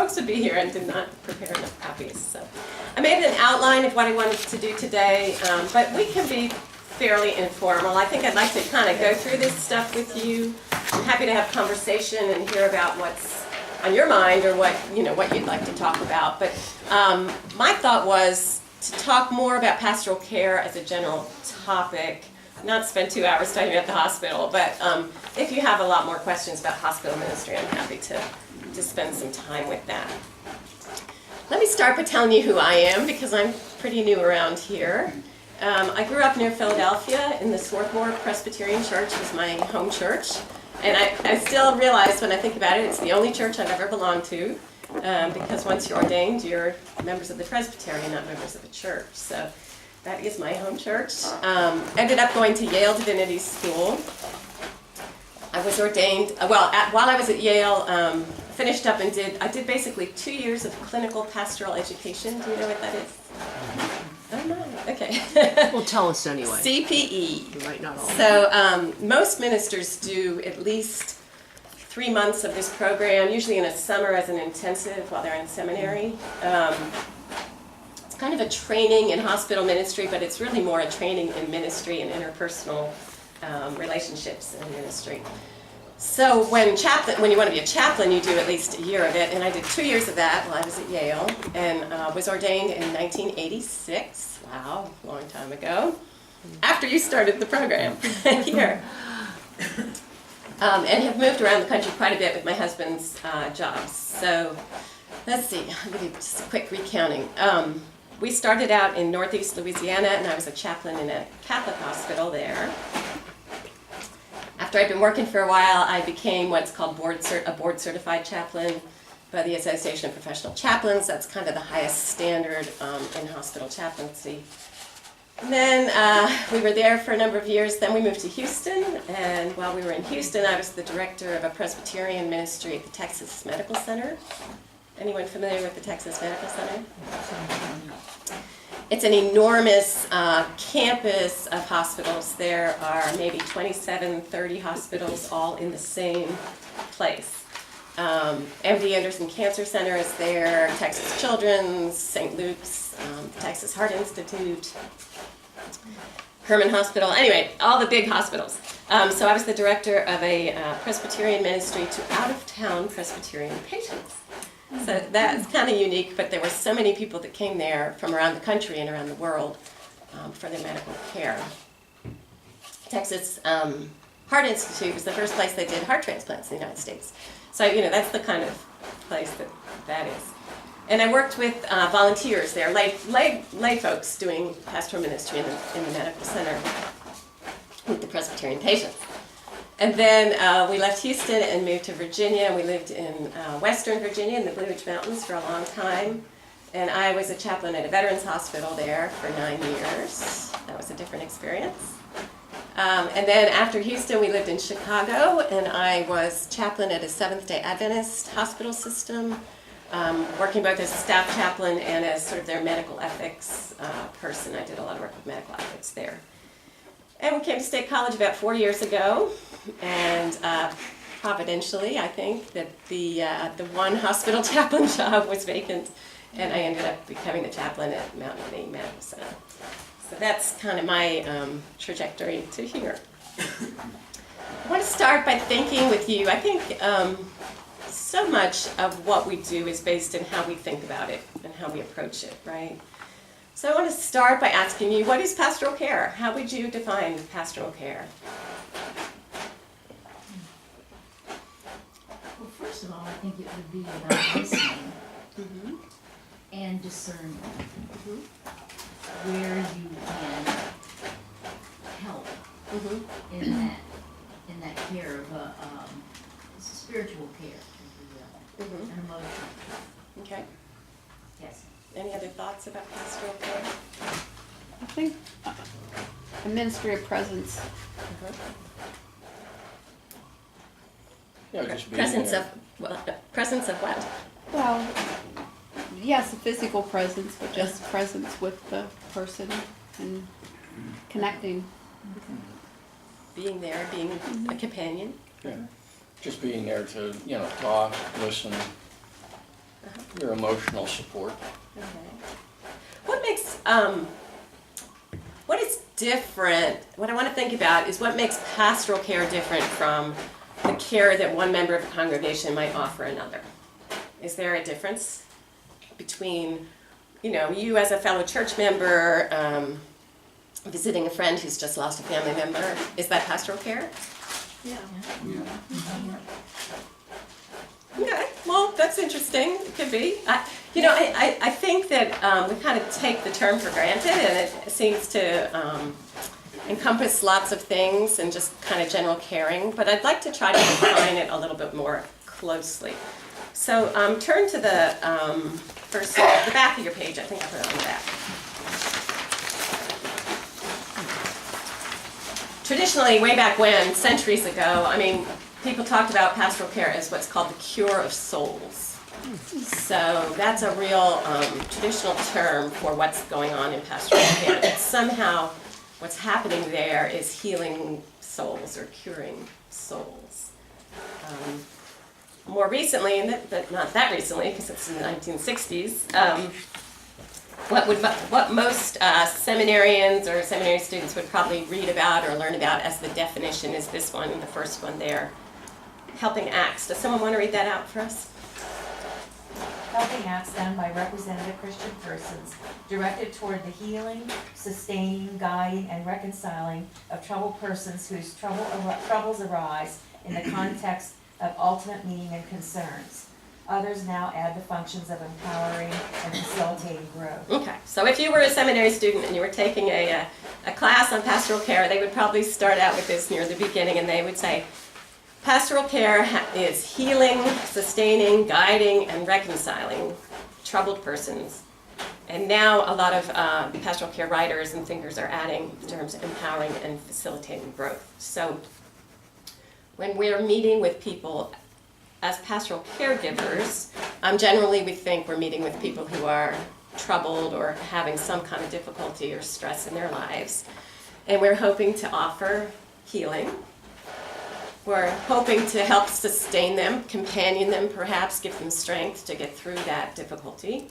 folks would be here and did not prepare enough copies. So I made an outline of what I wanted to do today, but we can be fairly informal. I think I'd like to kind of go through this stuff with you. I'm happy to have conversation and hear about what's on your mind or what you'd like to talk about. But my thought was to talk more about pastoral care as a general topic, not spend 2 hours talking about the hospital, but if you have a lot more questions about hospital ministry, I'm happy to spend some time with that. Let me start by telling you who I am, because I'm pretty new around here. I grew up near Philadelphia in the Swarthmore Presbyterian Church. It was my home church. And I still realize when I think about it, it's the only church I've ever belonged to, because once you're ordained, you're members of the presbytery, not members of the church. So that is my home church. Ended up going to Yale Divinity School. I was ordained, while I was at Yale, finished up and did basically 2 years of clinical pastoral education. Do you know what that is? Oh, no. Okay. Well, tell us anyway. CPE. You might not all. So most ministers do at least 3 months of this program, usually in a summer as an intensive while they're in seminary. It's kind of a training in hospital ministry, but it's really more a training in ministry and interpersonal relationships in ministry. So when you want to be a chaplain, you do at least a year of it, and I did 2 years of that while I was at Yale, and was ordained in 1986. Wow, a long time ago. After you started the program here. And have moved around the country quite a bit with my husband's jobs. So let's see, I'm going to do just a quick recounting. We started out in Northeast Louisiana, and I was a chaplain in a Catholic hospital there. After I'd been working for a while, I became what's called a board-certified chaplain by the Association of Professional Chaplains. That's kind of the highest standard in hospital chaplaincy. And then we were there for a number of years. Then we moved to Houston, and while we were in Houston, I was the director of a Presbyterian ministry at the Texas Medical Center. Anyone familiar with the Texas Medical Center? It's an enormous campus of hospitals. There are maybe 27, 30 hospitals all in the same place. MD Anderson Cancer Center is there, Texas Children's, St. Luke's, Texas Heart Institute, Herman Hospital, anyway, all the big hospitals. So I was the director of a Presbyterian ministry to out-of-town Presbyterian patients. So that's kind of unique, but there were so many people that came there from around the country and around the world for their medical care. Texas Heart Institute was the first place they did heart transplants in the United States. So, that's the kind of place that is. And I worked with volunteers there, lay folks doing pastoral ministry in the medical center with the Presbyterian patients. And then we left Houston and moved to Virginia, and we lived in western Virginia in the Blue Ridge Mountains for a long time. And I was a chaplain at a veterans hospital there for 9 years. That was a different experience. And then after Houston, we lived in Chicago, and I was chaplain at a Seventh-day Adventist hospital system, working both as a staff chaplain and as sort of their medical ethics person. I did a lot of work with medical ethics there. And we came to State College about 4 years ago, and providentially, I think, that the one hospital chaplain job was vacant, and I ended up becoming the chaplain at Mount Whitney Medical Center. So that's kind of my trajectory to here. I want to start by thinking with you. I think so much of what we do is based in how we think about it and how we approach it, right? So I want to start by asking you, what is pastoral care? How would you define pastoral care? Well, first of all, I think it would be about listening and discerning where you can help in that care of spiritual care, if you will, and emotional. Okay. Yes. Any other thoughts about pastoral care? I think a ministry of presence. Yeah, just being Presence there. presence of what? Well, yes, a physical presence, but just presence with the person and connecting. Being there, being a companion. Yeah. Just being there to, talk, listen. Your emotional support. Okay. What makes, what is different, what I want to think about is what makes pastoral care different from the care that one member of the congregation might offer another. Is there a difference between, you as a fellow church member, visiting a friend who's just lost a family member? Is that pastoral care? Yeah. Okay, well, that's interesting. It could be. I think that we kind of take the term for granted, and it seems to encompass lots of things and just kind of general caring. But I'd like to try to define it a little bit more closely. So turn to the the back of your page. I think I put it on the back. Traditionally, way back when, centuries ago, people talked about pastoral care as what's called the cure of souls. So that's a real traditional term for what's going on in pastoral care. That somehow what's happening there is healing souls or curing souls. More recently, but not that recently, because it's in the 1960s, what most seminarians or seminary students would probably read about or learn about as the definition is this one, the first one there, helping acts. Does someone want to read that out for us? Helping acts done by representative Christian persons directed toward the healing, sustaining, guiding, and reconciling of troubled persons whose troubles arise in the context of ultimate meaning and concerns. Others now add the functions of empowering and facilitating growth. Okay, so if you were a seminary student and you were taking a class on pastoral care, they would probably start out with this near the beginning, and they would say, pastoral care is healing, sustaining, guiding, and reconciling troubled persons. And now a lot of pastoral care writers and thinkers are adding the terms empowering and facilitating growth. So when we're meeting with people as pastoral caregivers, generally we think we're meeting with people who are troubled or having some kind of difficulty or stress in their lives. And we're hoping to offer healing. We're hoping to help sustain them, companion them perhaps, give them strength to get through that difficulty.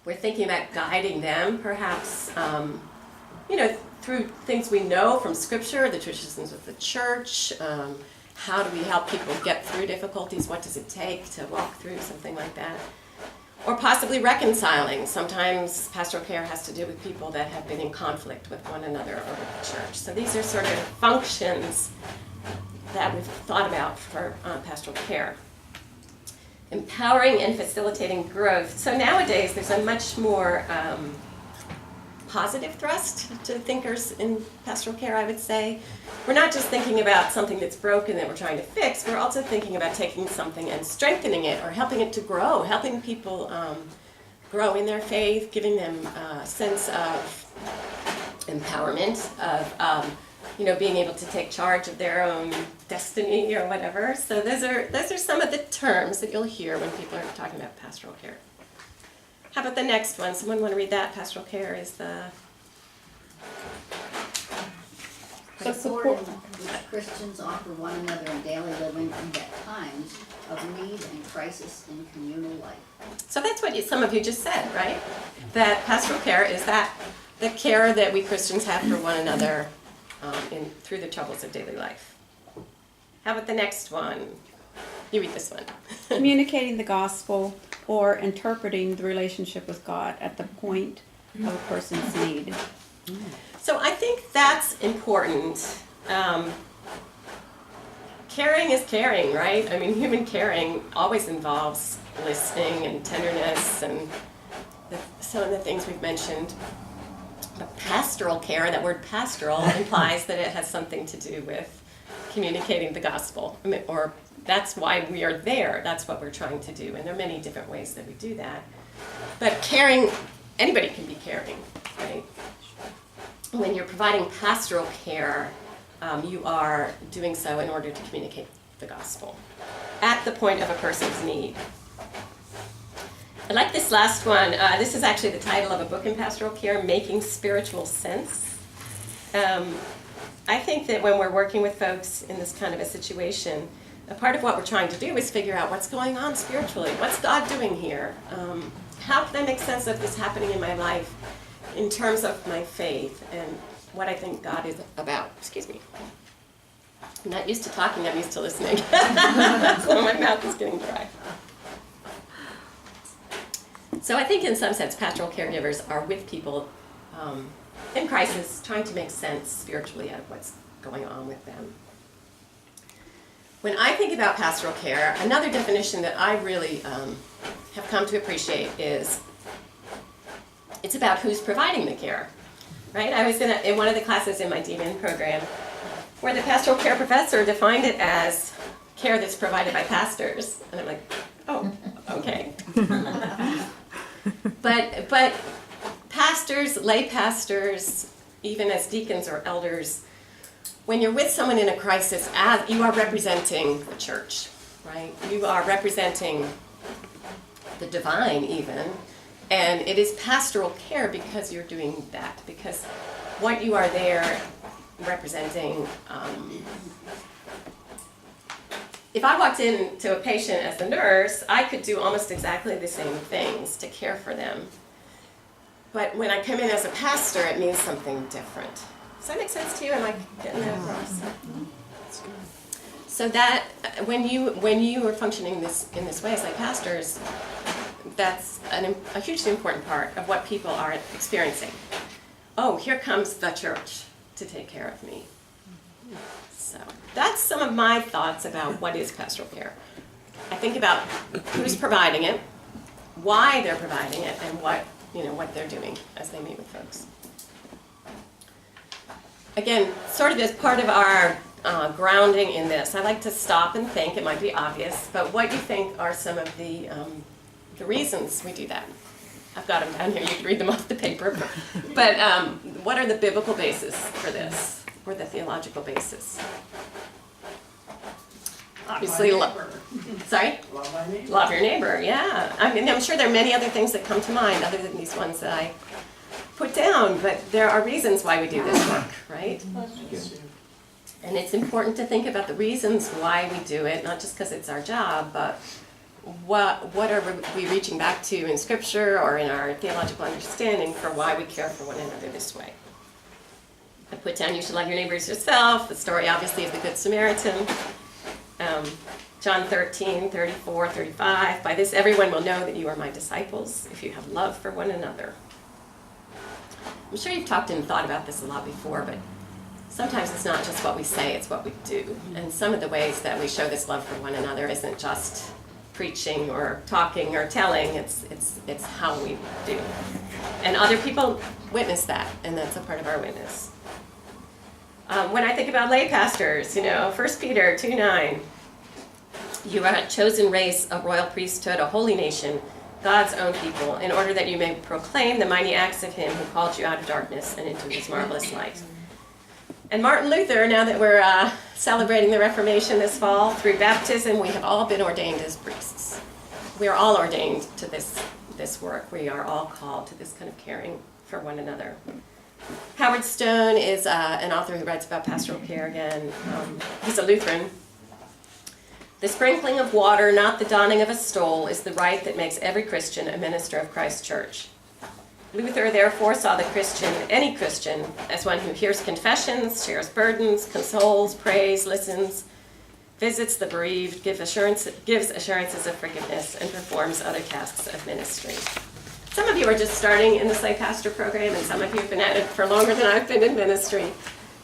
We're thinking about guiding them perhaps, through things we know from Scripture, the traditions of the church. How do we help people get through difficulties? What does it take to walk through something like that? Or possibly reconciling. Sometimes pastoral care has to do with people that have been in conflict with one another or with the church. So these are sort of functions that we've thought about for pastoral care. Empowering and facilitating growth. So nowadays there's a much more positive thrust to thinkers in pastoral care, I would say. We're not just thinking about something that's broken that we're trying to fix, we're also thinking about taking something and strengthening it or helping it to grow, helping people grow in their faith, giving them a sense of empowerment, of being able to take charge of their own destiny or whatever. So those are some of the terms that you'll hear when people are talking about pastoral care. How about the next one? Someone want to read that? Pastoral care is the Support which Christians offer one another in daily living and at times of need and crisis in communal life. So that's what some of you just said, right? That pastoral care is that the care that we Christians have for one another through the troubles of daily life. How about the next one? You read this one. Communicating the gospel or interpreting the relationship with God at the point of a person's need. So I think that's important. Caring is caring, right? Human caring always involves listening and tenderness and some of the things we've mentioned. But pastoral care, that word pastoral, implies that it has something to do with communicating the gospel. Or that's why we are there. That's what we're trying to do. And there are many different ways that we do that. But caring, anybody can be caring, right? When you're providing pastoral care, you are doing so in order to communicate the gospel at the point of a person's need. I like this last one. This is actually the title of a book in pastoral care, Making Spiritual Sense. I think that when we're working with folks in this kind of a situation, a part of what we're trying to do is figure out what's going on spiritually. What's God doing here? How can I make sense of this happening in my life in terms of my faith and what I think God is about? Excuse me. I'm not used to talking, I'm used to listening. So my mouth is getting dry. So I think in some sense pastoral caregivers are with people in crisis, trying to make sense spiritually out of what's going on with them. When I think about pastoral care, another definition that I really have come to appreciate is it's about who's providing the care, right? I was in one of the classes in my DMin program where the pastoral care professor defined it as care that's provided by pastors. And I'm like, oh, okay. But pastors, lay pastors, even as deacons or elders, when you're with someone in a crisis, you are representing the church, right? You are representing the divine even, and it is pastoral care because you're doing that, because what you are there representing, if I walked into a patient as a nurse, I could do almost exactly the same things to care for them. But when I come in as a pastor, it means something different. Does that make sense to you? Am I getting that across? So that when you are functioning in this way as like pastors, that's a hugely important part of what people are experiencing. Oh, here comes the church to take care of me. So that's some of my thoughts about what is pastoral care. I think about who's providing it, why they're providing it, and what they're doing as they meet with folks. Again, sort of as part of our grounding in this, I like to stop and think. It might be obvious, but what you think are some of the reasons we do that? I've got them down here. You can read them off the paper. But what are the biblical basis for this, or the theological basis? Obviously, sorry? Love my neighbor. Love your neighbor, yeah. I mean, I'm sure there are many other things that come to mind other than these ones that I put down, but there are reasons why we do this work, right? And it's important to think about the reasons why we do it, not just because it's our job, but what are we reaching back to in Scripture or in our theological understanding for why we care for one another this way. I put down, you should love your neighbors yourself. The story, obviously, of the Good Samaritan. John 13, 34, 35. By this everyone will know that you are my disciples, if you have love for one another. I'm sure you've talked and thought about this a lot before, but sometimes it's not just what we say, it's what we do. And some of the ways that we show this love for one another isn't just preaching or talking or telling, it's how we do. And other people witness that, and that's a part of our witness. When I think about lay pastors, 1 Peter 2:9, you are a chosen race, a royal priesthood, a holy nation, God's own people, in order that you may proclaim the mighty acts of him who called you out of darkness and into his marvelous light. And Martin Luther, now that we're celebrating the Reformation this fall, through baptism, we have all been ordained as priests. We are all ordained to this work. We are all called to this kind of caring for one another. Howard Stone is an author who writes about pastoral care again. He's a Lutheran. The sprinkling of water, not the donning of a stole, is the rite that makes every Christian a minister of Christ's church. Luther therefore saw the Christian, any Christian, as one who hears confessions, shares burdens, consoles, prays, listens, visits the bereaved, gives assurances of forgiveness, and performs other tasks of ministry. Some of you are just starting in the lay pastor program, and some of you have been at it for longer than I've been in ministry.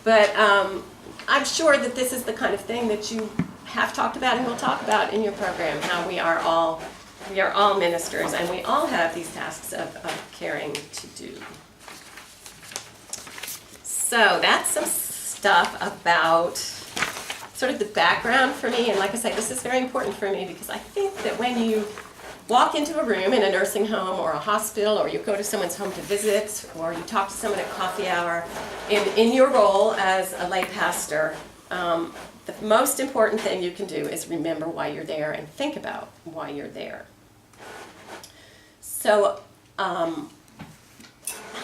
But I'm sure that this is the kind of thing that you have talked about and will talk about in your program, how we are all ministers, and we all have these tasks of caring to do. So that's some stuff about sort of the background for me, and like I say, this is very important for me because I think that when you walk into a room in a nursing home or a hospital, or you go to someone's home to visit, or you talk to someone at coffee hour, in your role as a lay pastor, the most important thing you can do is remember why you're there and think about why you're there. So, how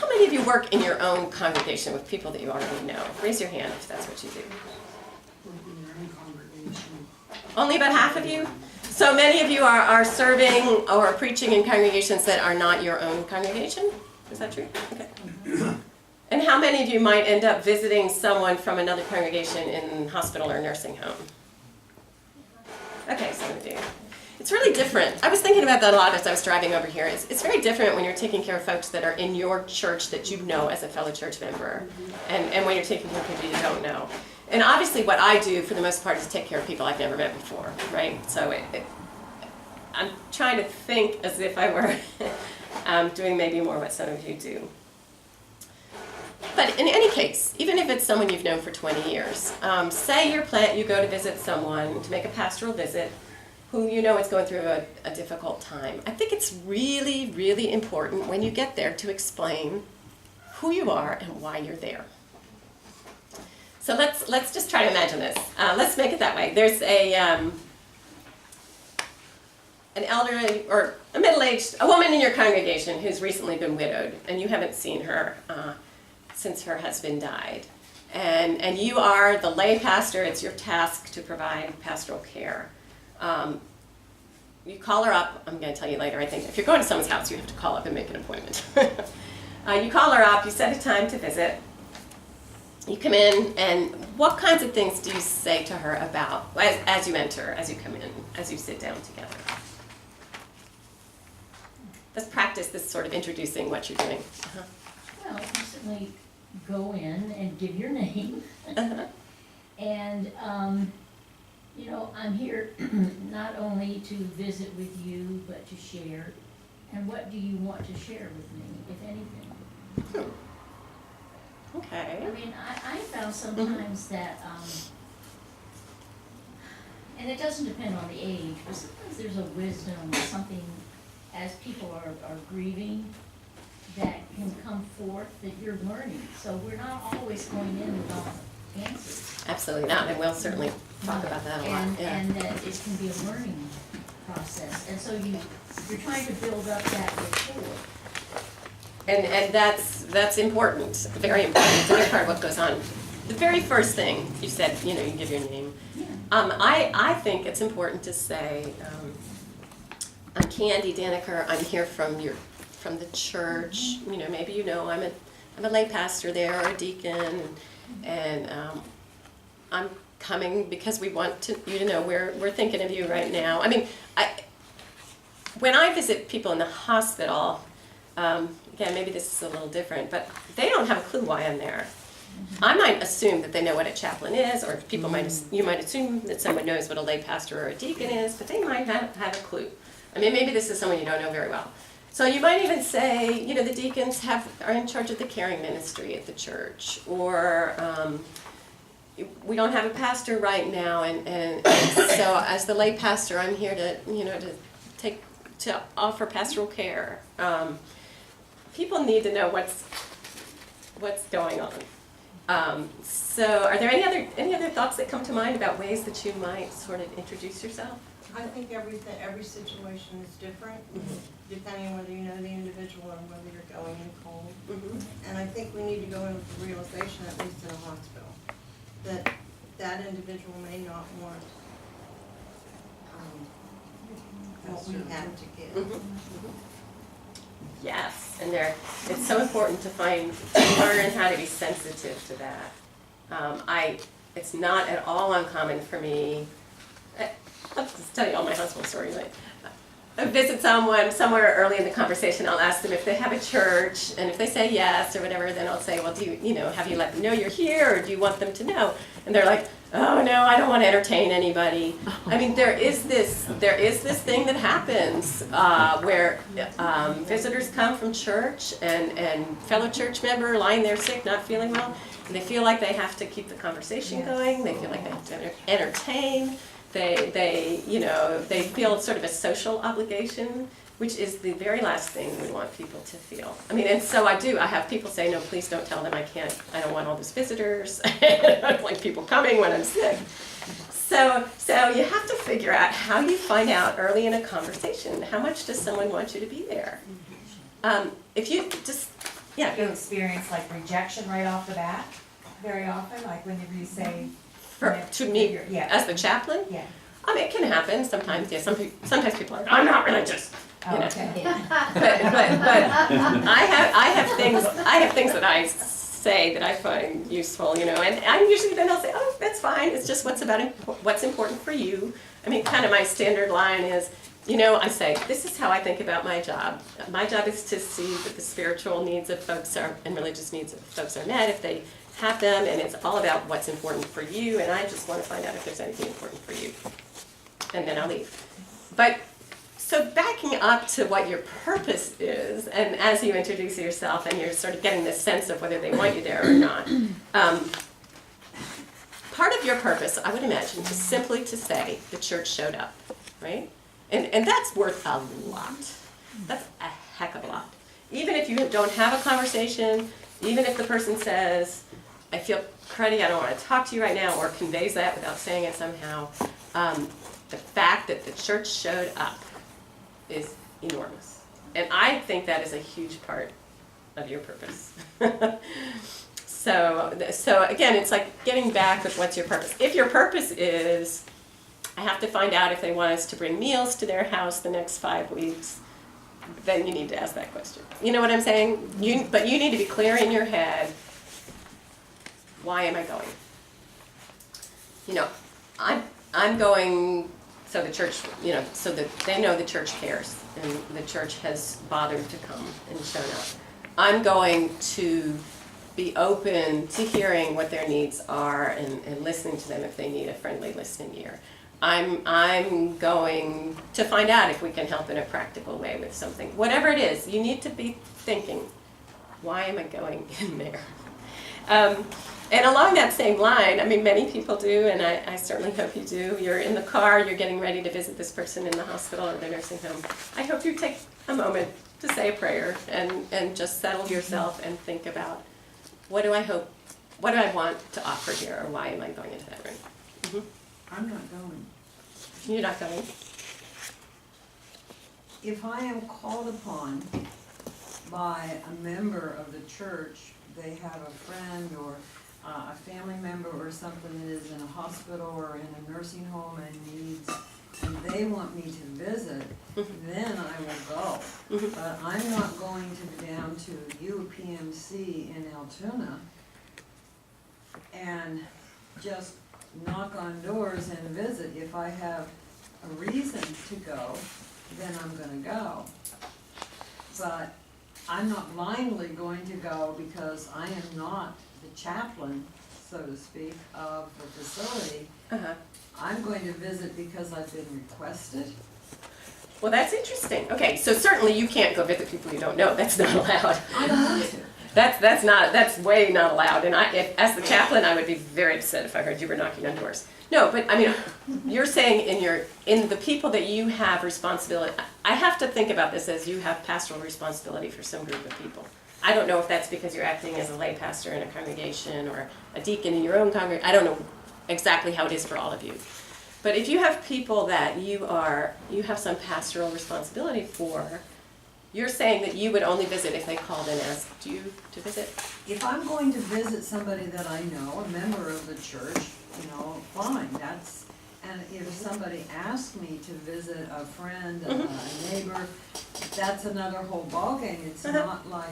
many of you work in your own congregation with people that you already know? Raise your hand if that's what you do. Only about half of you? So many of you are serving or preaching in congregations that are not your own congregation? Is that true? Okay. And how many of you might end up visiting someone from another congregation in hospital or nursing home? Okay, some of you. It's really different. I was thinking about that a lot as I was driving over here. It's very different when you're taking care of folks that are in your church that you know as a fellow church member, and when you're taking care of people you don't know. And obviously what I do for the most part is take care of people I've never met before, right? So I'm trying to think as if I were doing maybe more what some of you do. But in any case, even if it's someone you've known for 20 years, say you go to visit someone to make a pastoral visit who you know is going through a difficult time. I think it's really, really important when you get there to explain who you are and why you're there. So let's just try to imagine this. Let's make it that way. There's an elderly or a middle-aged, a woman in your congregation who's recently been widowed, and you haven't seen her since her husband died. And you are the lay pastor. It's your task to provide pastoral care. You call her up. I'm going to tell you later, I think. If you're going to someone's house, you have to call up and make an appointment. You call her up. You set a time to visit. You come in, and what kinds of things do you say to her about, as you enter, as you come in, as you sit down together? Let's practice this sort of introducing what you're doing. Uh-huh. Well, you certainly go in and give your name. Uh-huh. And, I'm here not only to visit with you, but to share. And what do you want to share with me, if anything? Okay. I mean, I found sometimes that, and it doesn't depend on the age, but sometimes there's a wisdom or something as people are grieving that can come forth that you're learning. So we're not always going in with all answers. Absolutely not, and we'll certainly talk about that a lot. Yeah. And that it can be a learning process. And so you're trying to build up that rapport. And that's important, very important. It's a big part of what goes on. The very first thing you said, you give your name. Yeah. I think it's important to say, I'm Candy Daniker. I'm here from the church. Maybe I'm a lay pastor there or a deacon, and I'm coming because we want you to know we're thinking of you right now. I mean, when I visit people in the hospital. Again, maybe this is a little different, but they don't have a clue why I'm there. I might assume that they know what a chaplain is, or you might assume that someone knows what a lay pastor or a deacon is, but they might not have a clue. I mean, maybe this is someone you don't know very well. So you might even say, the deacons are in charge of the caring ministry at the church, or we don't have a pastor right now, and so as the lay pastor, I'm here to offer pastoral care. People need to know what's going on. So are there any other thoughts that come to mind about ways that you might sort of introduce yourself? I think every situation is different, depending on whether you know the individual and whether you're going in cold. And I think we need to go in with the realization, at least in a hospital, that individual may not want what we have to give. Yes, and it's so important to learn how to be sensitive to that. It's not at all uncommon for me. I'll just tell you all my husband stories. I visit someone somewhere early in the conversation. I'll ask them if they have a church, and if they say yes or whatever, then I'll say, well, do you have you let them know you're here, or do you want them to know? And they're like, oh no, I don't want to entertain anybody. I mean, there is this thing that happens where visitors come from church and fellow church member lying there sick, not feeling well, and they feel like they have to keep the conversation going. They feel like they have to entertain. They feel sort of a social obligation, which is the very last thing we want people to feel. I mean, and so I have people say, no, please don't tell them I don't want all those visitors. I don't like people coming when I'm sick. So you have to figure out how you find out early in a conversation, how much does someone want you to be there? If you just, yeah. You experience like rejection right off the bat, very often, like whenever you say. To me, yeah. as the chaplain? Yeah. I mean, it can happen sometimes, yeah, sometimes people are, I'm not religious. Oh, You know. okay. But I have things that I say that I find useful, you know, and I usually then I'll say, oh, that's fine, it's just what's important for you. I mean, kind of my standard line is, you know, I say, this is how I think about my job. My job is to see that the spiritual needs of folks are, and religious needs of folks are met if they have them, and it's all about what's important for you, and I just want to find out if there's anything important for you. And then I'll leave. But, so backing up to what your purpose is, and as you introduce yourself and you're sort of getting this sense of whether they want you there or not, part of your purpose, I would imagine, is simply to say the church showed up, right? And that's worth a lot. That's a heck of a lot. Even if you don't have a conversation, even if the person says, I feel cruddy, I don't want to talk to you right now, or conveys that without saying it somehow, the fact that the church showed up is enormous. And I think that is a huge part of your purpose. So again, it's like getting back with what's your purpose. If your purpose is, I have to find out if they want us to bring meals to their house the next 5 weeks, then you need to ask that question. You know what I'm saying? But you need to be clear in your head, why am I going? You know, I'm going so the church, you know, so that they know the church cares and the church has bothered to come and shown up. I'm going to be open to hearing what their needs are and listening to them if they need a friendly listening ear. I'm going to find out if we can help in a practical way with something. Whatever it is, you need to be thinking, why am I going in there? And along that same line, I mean, many people do, and I certainly hope you do. You're in the car, you're getting ready to visit this person in the hospital or the nursing home. I hope you take a moment to say a prayer and just settle yourself and think about, what do I want to offer here, or why am I going into that room? Mm-hmm. I'm not going. You're not going? If I am called upon by a member of the church, they have a friend or a family member or something that is in a hospital or in a nursing home and they want me to visit, then I will go. But I'm not going to go down to UPMC in Altoona and just knock on doors and visit. If I have a reason to go, then I'm gonna go. But I'm not blindly going to go because I am not the chaplain, so to speak, of the facility. Uh-huh. I'm going to visit because I've been requested. Well, that's interesting. Okay, so certainly you can't go visit people you don't know. That's not allowed. I don't want to. That's way not allowed. And as the chaplain, I would be very upset if I heard you were knocking on doors. No, but I mean, you're saying in the people that you have responsibility. I have to think about this as you have pastoral responsibility for some group of people. I don't know if that's because you're acting as a lay pastor in a congregation or a deacon in your own congregation. I don't know exactly how it is for all of you. But if you have people that you have some pastoral responsibility for, you're saying that you would only visit if they called and asked you to visit? If I'm going to visit somebody that I know, a member of the church, fine, and if somebody asks me to visit a friend, a neighbor, that's another whole ballgame. It's not like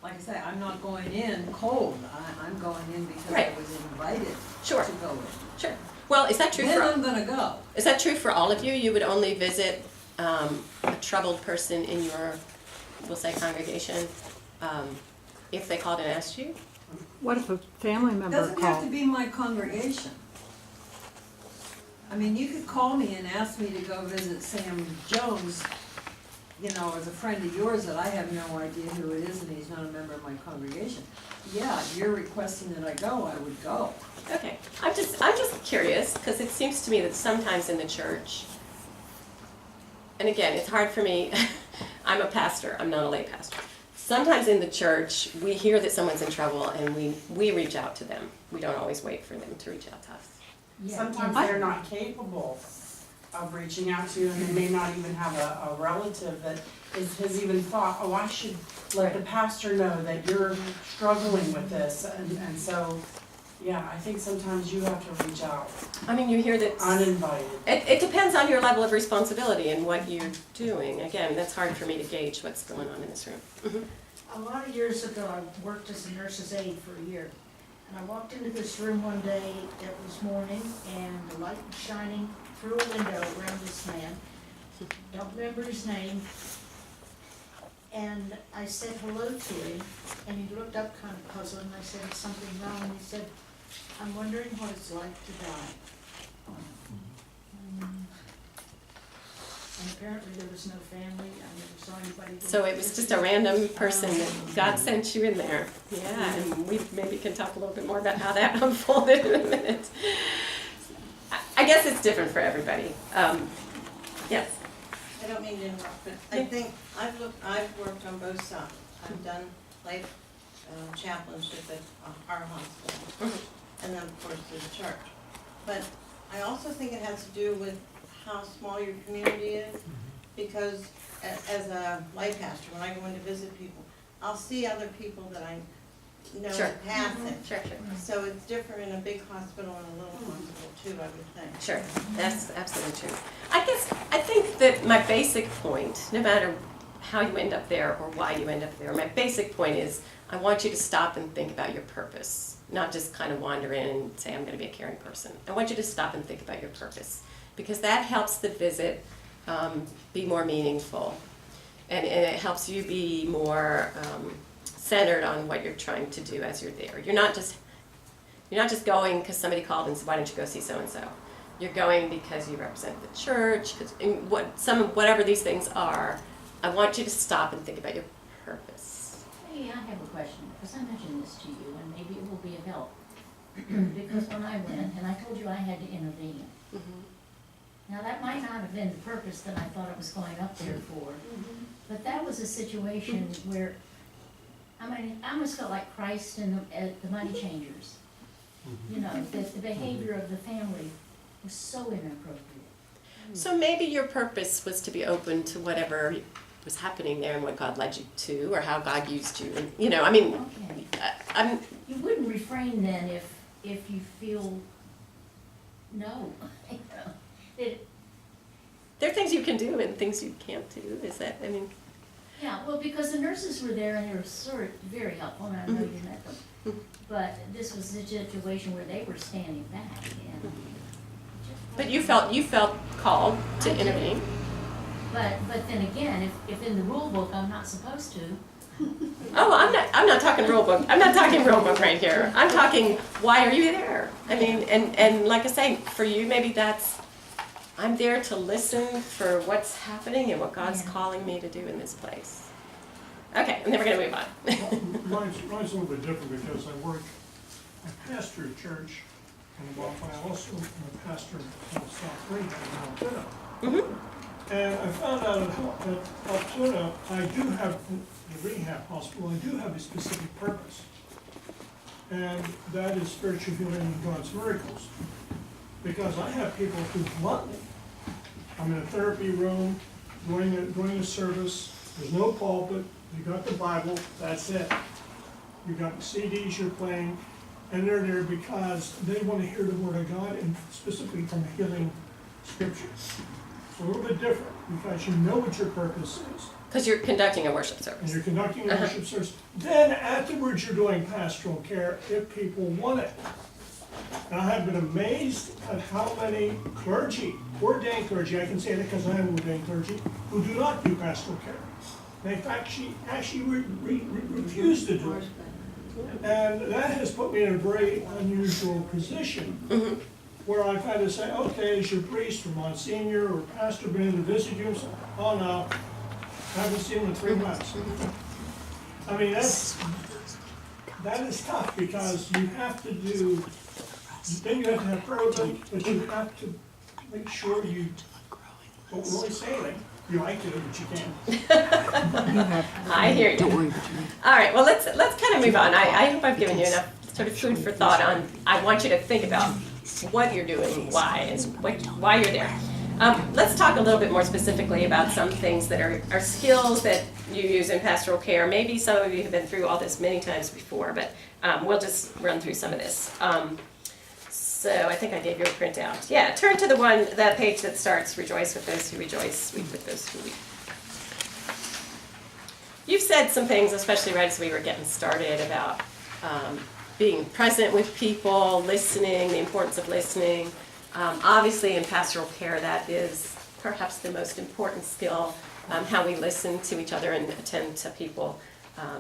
I say, I'm not going in cold. I'm going in because I was invited to go in. Sure. Well, is that true Then for I'm gonna go. Is that true for all of you? You would only visit a troubled person in your, we'll say, congregation, if they called and asked you? What if a family member Doesn't have to called? be my congregation. I mean, you could call me and ask me to go visit Sam Jones, as a friend of yours that I have no idea who it is and he's not a member of my congregation. Yeah, if you're requesting that I go, I would go. Okay. I'm just curious, because it seems to me that sometimes in the church, and again, it's hard for me, I'm a pastor, I'm not a lay pastor. Sometimes in the church, we hear that someone's in trouble and we reach out to them. We don't always wait for them to reach out to us. Yeah, Sometimes and they're not capable of reaching out to you, and they may not even have a relative that has even thought, oh, I should let the pastor know that you're struggling with this, and so Yeah, I think sometimes you have to reach out I mean, you hear that, uninvited. it depends on your level of responsibility and what you're doing. Again, that's hard for me to gauge what's going on in this room. Mhm. A lot of years ago, I worked as a nurse's aide for a year. And I walked into this room one day, it was morning, and the light was shining through a window around this man. Don't remember his name. And I said hello to him, and he looked up kind of puzzled, and I said, "Is something wrong?" And he said, "I'm wondering what it's like to die." And apparently there was no family, I never saw anybody. So it was just a random person that God sent you in there. Yeah, and we maybe can talk a little bit more about how that unfolded in a minute. I guess it's different for everybody. Yes. I don't mean to interrupt, but I think I've worked on both sides. I've done life chaplainship at our hospital, and then of course the church. But I also think it has to do with how small your community is, because as a lay pastor, when I go in to visit people, I'll see other people that I know Sure. in passing. Sure. So it's different in a big hospital and a little hospital too, I would think. Sure, that's absolutely true. I think that my basic point, no matter how you end up there or why you end up there, my basic point is I want you to stop and think about your purpose, not just kind of wander in and say I'm going to be a caring person. I want you to stop and think about your purpose, because that helps the visit be more meaningful, and it helps you be more centered on what you're trying to do as you're there. You're not just going because somebody called and said, "Why don't you go see so and so?" You're going because you represent the church, whatever these things are. I want you to stop and think about your purpose. Hey, I have a question, because I mentioned this to you, and maybe it will be of help. Because when I went, and I told you I had to intervene. Now, that might not have been the purpose that I thought I was going up there for, but that was a situation where, I mean, I almost felt like Christ and the money changers. You know, that the behavior of the family was so inappropriate. So maybe your purpose was to be open to whatever was happening there and what God led you to, or how God used you. And, I mean, Okay. You wouldn't refrain then if you feel no. there are things you can do and things you can't do. Is that, I mean, Yeah, well, because the nurses were there and they were sort of very helpful, and I know you met them. But this was a situation where they were standing back, and. but you felt called to intervene. But then again, if in the rule book I'm not supposed to. Oh, I'm not talking rule book. I'm not talking rule book right here. I'm talking, why are you there? I mean, and like I say, for you, maybe I'm there to listen for what's happening and what God's calling me to do in this place. Okay, and then we're gonna move on. Mine's a little bit different because I pastor a church, and I also am a pastor in South Rehab in Altoona. And I found out at Altoona, I do have, the rehab hospital, I do have a specific purpose. And that is spiritual healing and God's miracles. Because I have people who want me. I'm in a therapy room, doing a service, there's no pulpit, you got the Bible, that's it. You got the CDs you're playing, and they're there because they want to hear the Word of God, and specifically from healing scriptures. It's a little bit different, because you know what your purpose is. Because you're conducting a worship And service. you're conducting a worship service. Then afterwards, you're doing pastoral care if people want it. And I have been amazed at how many clergy, ordained clergy, I can say that because I am ordained clergy, who do not do pastoral care. They actually refuse to do it. And that has put me in a very unusual position, where I've had to say, okay, is your priest or Monsignor or pastor been in to visit you? So, oh no, I haven't seen him in 3 months. I mean, that is tough, because you have to do, then you have to have prayer with them, but you have to make sure you don't really say anything. You like to do what you can. I hear you. All right, well, let's kind of move on. I hope I've given you enough sort of food for thought on, I want you to think about what you're doing, why, and why you're there. Let's talk a little bit more specifically about some things that are skills that you use in pastoral care. Maybe some of you have been through all this many times before, but we'll just run through some of this. So I think I gave you a printout. Yeah, turn to that page that starts, rejoice with those who rejoice, weep with those who weep. You've said some things, especially right as we were getting started, about being present with people, listening, the importance of listening. Obviously in pastoral care, that is perhaps the most important skill, how we listen to each other and attend to people.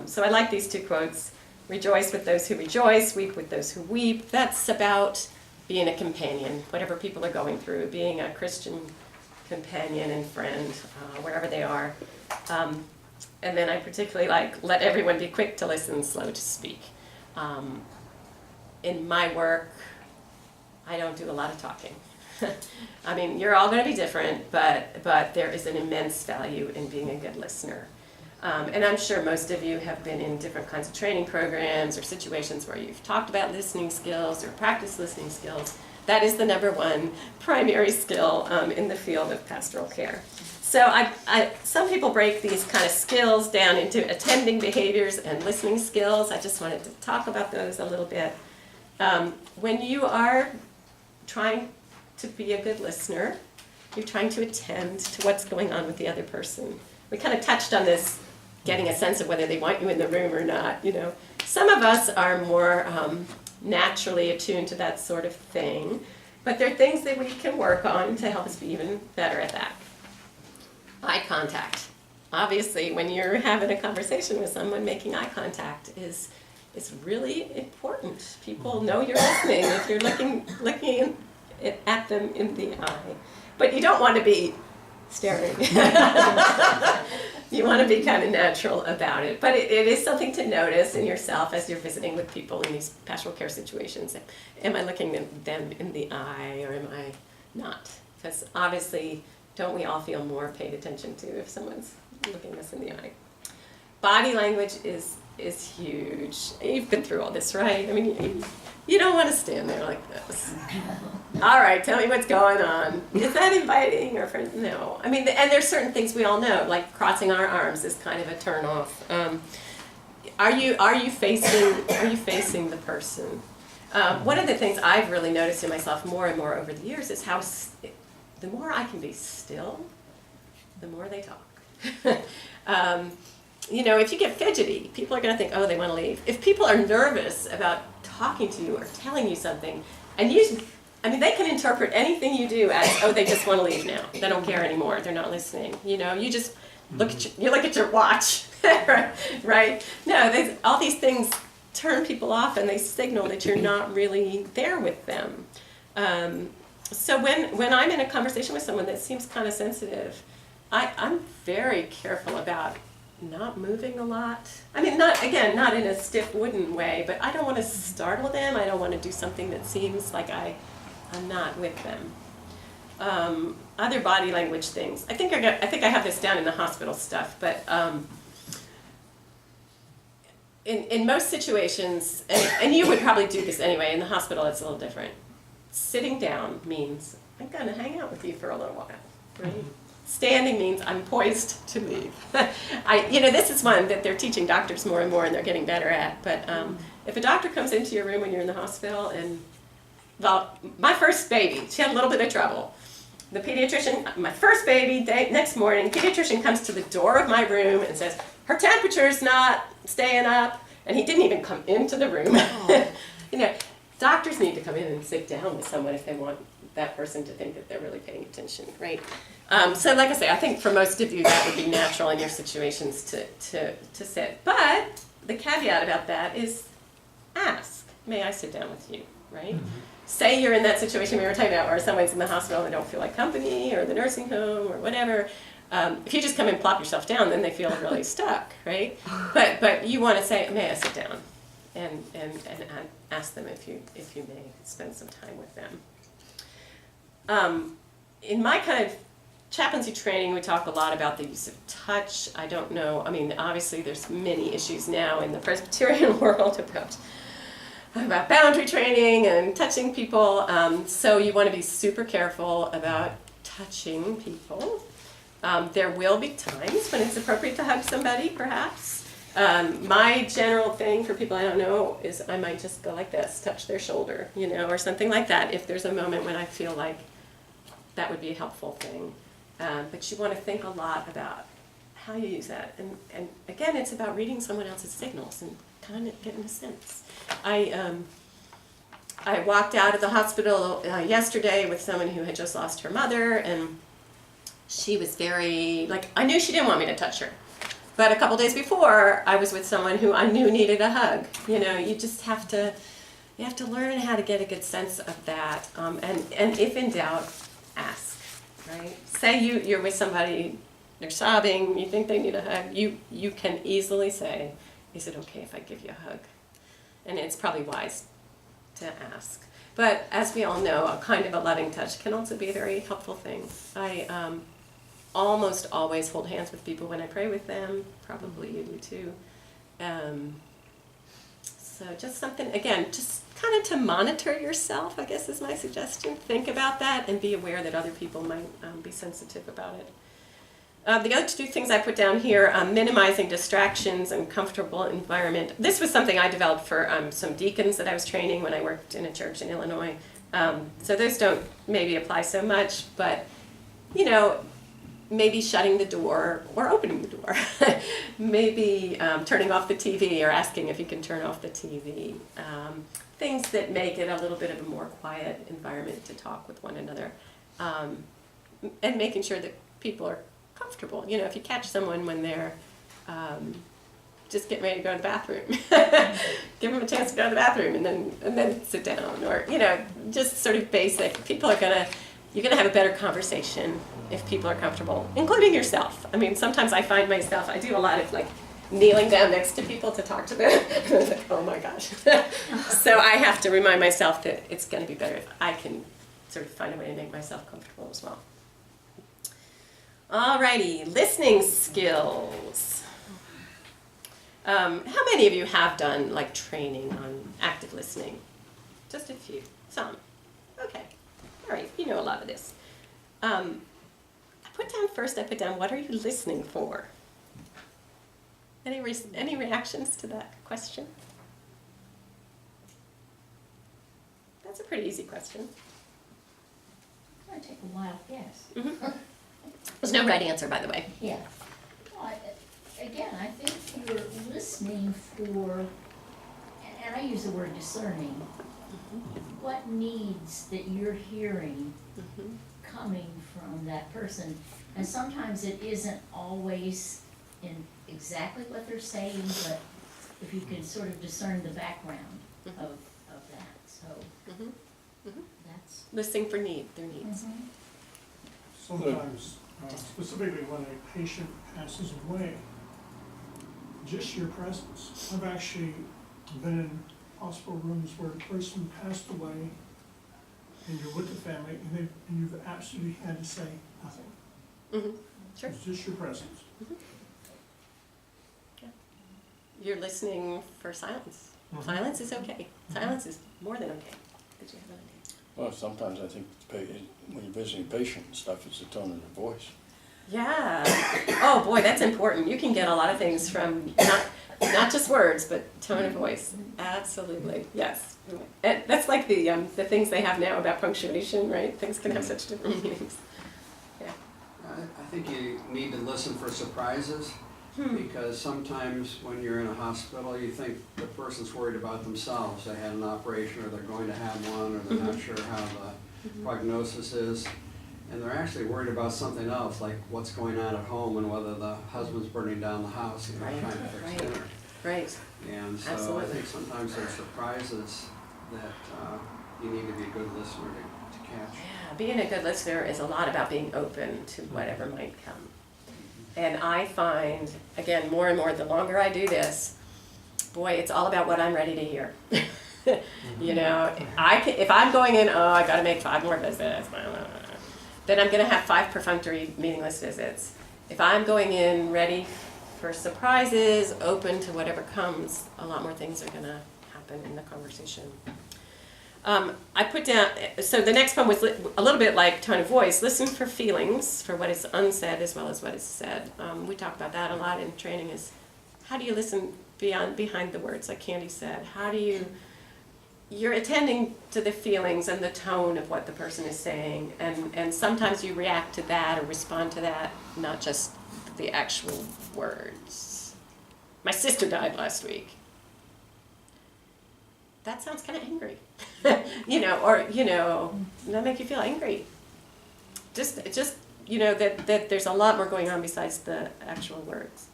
So I like these two quotes. Rejoice with those who rejoice, weep with those who weep. That's about being a companion, whatever people are going through, being a Christian companion and friend, wherever they are. And then I particularly like, let everyone be quick to listen, slow to speak. In my work, I don't do a lot of talking. I mean, you're all going to be different, but there is an immense value in being a good listener. And I'm sure most of you have been in different kinds of training programs or situations where you've talked about listening skills or practiced listening skills. That is the number one primary skill in the field of pastoral care. So some people break these kind of skills down into attending behaviors and listening skills. I just wanted to talk about those a little bit. When you are trying to be a good listener, you're trying to attend to what's going on with the other person. We kind of touched on this, getting a sense of whether they want you in the room or not. You know, some of us are more naturally attuned to that sort of thing, but there are things that we can work on to help us be even better at that. Eye contact. Obviously, when you're having a conversation with someone, making eye contact is really important. People know you're listening if you're looking at them in the eye. But you don't want to be staring. You want to be kind of natural about it. But it is something to notice in yourself as you're visiting with people in these pastoral care situations. Am I looking at them in the eye or am I not? Because obviously, don't we all feel more paid attention to if someone's looking us in the eye? Body language is huge. You've been through all this, right? I mean, you don't want to stand there like this. All right, tell me what's going on. Is that inviting or friend? No. I mean, and there's certain things we all know, like crossing our arms is kind of a turn off. Are you facing the person? One of the things I've really noticed in myself more and more over the years is how the more I can be still, the more they talk. You know, if you get fidgety, people are going to think, oh, they want to leave. If people are nervous about talking to you or telling you something, and they can interpret anything you do as, oh, they just want to leave now. They don't care anymore. They're not listening. You know, you just look at your watch, right? No, all these things turn people off, and they signal that you're not really there with them. So when I'm in a conversation with someone that seems kind of sensitive, I'm very careful about not moving a lot. I mean, not in a stiff wooden way, but I don't want to startle them. I don't want to do something that seems like I'm not with them. Other body language things. I think I have this down in the hospital stuff, but in most situations, and you would probably do this anyway, in the hospital it's a little different. Sitting down means I'm going to hang out with you for a little while, right? Standing means I'm poised to leave. This is one that they're teaching doctors more and more, and they're getting better at. But if a doctor comes into your room when you're in the hospital, my first baby, she had a little bit of trouble. The pediatrician, my first baby, next morning, the pediatrician comes to the door of my room and says, her temperature's not staying up, and he didn't even come into the room. Doctors need to come in and sit down with someone if they want that person to think that they're really paying attention, right? So like I say, I think for most of you that would be natural in your situations to sit. But the caveat about that is ask, may I sit down with you, right? Mm-hmm. Say you're in that situation we were talking about where someone's in the hospital and they don't feel like company or the nursing home or whatever. If you just come and plop yourself down, then they feel really stuck, right? But you want to say, may I sit down? And ask them if you may spend some time with them. In my kind of chaplaincy training, we talk a lot about the use of touch. I don't know, obviously there's many issues now in the Presbyterian world about boundary training and touching people. So you want to be super careful about touching people. There will be times when it's appropriate to hug somebody, perhaps. My general thing for people I don't know is I might just go like this, touch their shoulder, or something like that, if there's a moment when I feel like that would be a helpful thing. But you want to think a lot about how you use that. And again, it's about reading someone else's signals and kind of getting a sense. I walked out of the hospital yesterday with someone who had just lost her mother, and she was very, I knew she didn't want me to touch her. But a couple days before, I was with someone who I knew needed a hug. You just have to learn how to get a good sense of that. And if in doubt, ask, right? Say you're with somebody, they're sobbing, you think they need a hug, you can easily say, is it okay if I give you a hug? And it's probably wise to ask. But as we all know, a kind of a loving touch can also be a very helpful thing. I almost always hold hands with people when I pray with them. Probably you do too. So just something, again, just kind of to monitor yourself, I guess is my suggestion. Think about that and be aware that other people might be sensitive about it. The other two things I put down here, minimizing distractions and comfortable environment. This was something I developed for some deacons that I was training when I worked in a church in Illinois. So those don't maybe apply so much, but maybe shutting the door or opening the door. Maybe turning off the TV or asking if you can turn off the TV. Things that make it a little bit of a more quiet environment to talk with one another. And making sure that people are comfortable. If you catch someone when they're just getting ready to go to the bathroom, give them a chance to go to the bathroom and then sit down, or just sort of basic. You're gonna have a better conversation if people are comfortable, including yourself. I mean, sometimes I find myself, I do a lot of kneeling down next to people to talk to them. Oh my gosh. So I have to remind myself that it's gonna be better if I can sort of find a way to make myself comfortable as well. Alrighty, listening skills. How many of you have done training on active listening? Just a few, some. Okay, all right, you know a lot of this. I put down, what are you listening for? Any reactions to that question? That's a pretty easy question. It's gonna take a while, yes. Mm-hmm. There's no right answer, by the way. Yeah. Well, again, I think you're listening for, and I use the word discerning, what needs that you're hearing coming from that person. And sometimes it isn't always in exactly what they're saying, but if you can sort of discern the background of that, so that's. Listening for their needs. Sometimes, specifically when a patient passes away, just your presence. I've actually been in hospital rooms where a person passed away and you're with the family and you've absolutely had to say nothing. Mm-hmm. Sure. It's just your presence. Mm-hmm. Yeah. You're listening for silence. Mm-hmm. Silence is okay. Silence is more than okay. Did you have an idea? Well, sometimes I think when you're visiting a patient and stuff, it's the tone of their voice. Yeah. Oh boy, that's important. You can get a lot of things from not just words, but tone of voice. Absolutely. Yes. And that's like the things they have now about punctuation, right? Things can have such different meanings. Yeah. I think you need to listen for surprises, because sometimes when you're in a hospital, you think the person's worried about themselves. They had an operation, or they're going to have one, or they're not sure how the prognosis is. And they're actually worried about something else, like what's going on at home and whether the husband's burning down the house, trying to fix dinner. Right. And so Absolutely. I think sometimes there's surprises that you need to be a good listener to catch. Yeah, being a good listener is a lot about being open to whatever might come. And I find, again, more and more, the longer I do this, boy, it's all about what I'm ready to hear. If I'm going in, I got to make 5 more visits, then I'm going to have 5 perfunctory, meaningless visits. If I'm going in ready for surprises, open to whatever comes, a lot more things are going to happen in the conversation. I put down, so the next poem was a little bit like tone of voice. Listen for feelings, for what is unsaid as well as what is said. We talk about that a lot in training, is how do you listen behind the words, like Candy said? How do you're attending to the feelings and the tone of what the person is saying, and sometimes you react to that or respond to that, not just the actual words. My sister died last week. That sounds kind of angry. That make you feel angry. Just that there's a lot more going on besides the actual words.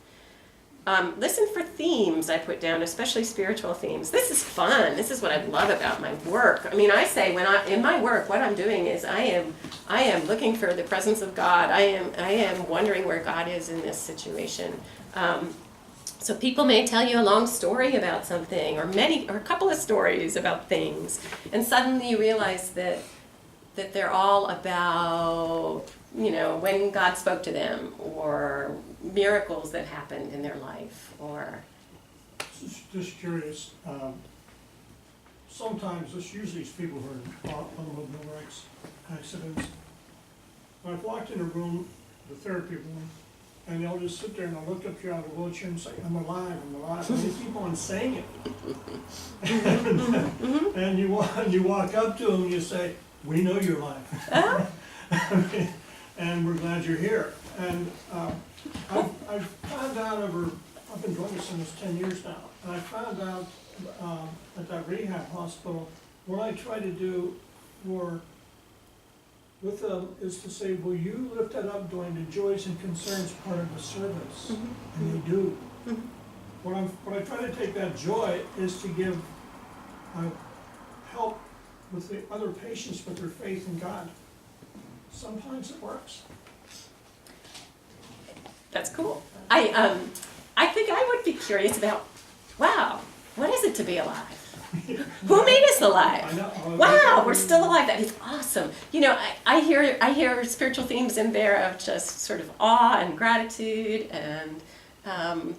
Listen for themes, I put down, especially spiritual themes. This is fun. This is what I love about my work. I mean, I say in my work, what I'm doing is I am looking for the presence of God. I am wondering where God is in this situation. So people may tell you a long story about something, or a couple of stories about things, and suddenly you realize that they're all about, when God spoke to them, or miracles that happened in their life, or... Just curious, sometimes, this usually is people who are in automobile accidents. I've walked in a room, the therapy room, and they'll just sit there and they'll look up you out of the wheelchair and say, I'm alive, and they keep on saying it. And you walk up to them and you say, we know you're alive. And we're glad you're here. And I've found out I've been doing this almost 10 years now, and I found out at that rehab hospital, what I try to do with them is to say, will you lift that up during the joys and concerns part of the service? Mm-hmm. And they do. Mm-hmm. What I try to take that joy is to give help with the other patients with their faith in God. Sometimes it works. That's cool. I think I would be curious about, wow, what is it to be alive? Who made us alive? Wow, we're still alive. That is awesome. I hear spiritual themes in there of just sort of awe and gratitude and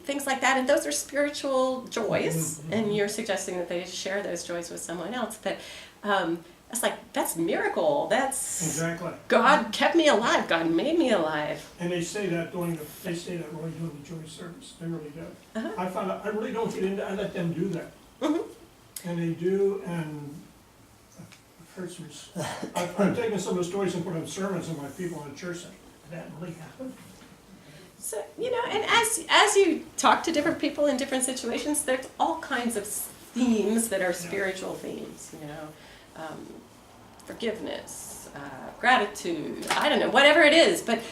things like that. And those are spiritual joys. And you're suggesting that they share those joys with someone else. But that's miracle. That's exactly. God kept me alive. God made me alive. And they say that really during the joy service. They really do. Uh-huh. I found out I really don't get into. I let them do that. Mm-hmm. And they do, and I've heard some. I've taken some of the stories and put them in sermons, and my people in the church say, "Did that really happen?" So and as you talk to different people in different situations, there's all kinds of themes that are spiritual themes. Forgiveness, gratitude. I don't know, whatever it is, but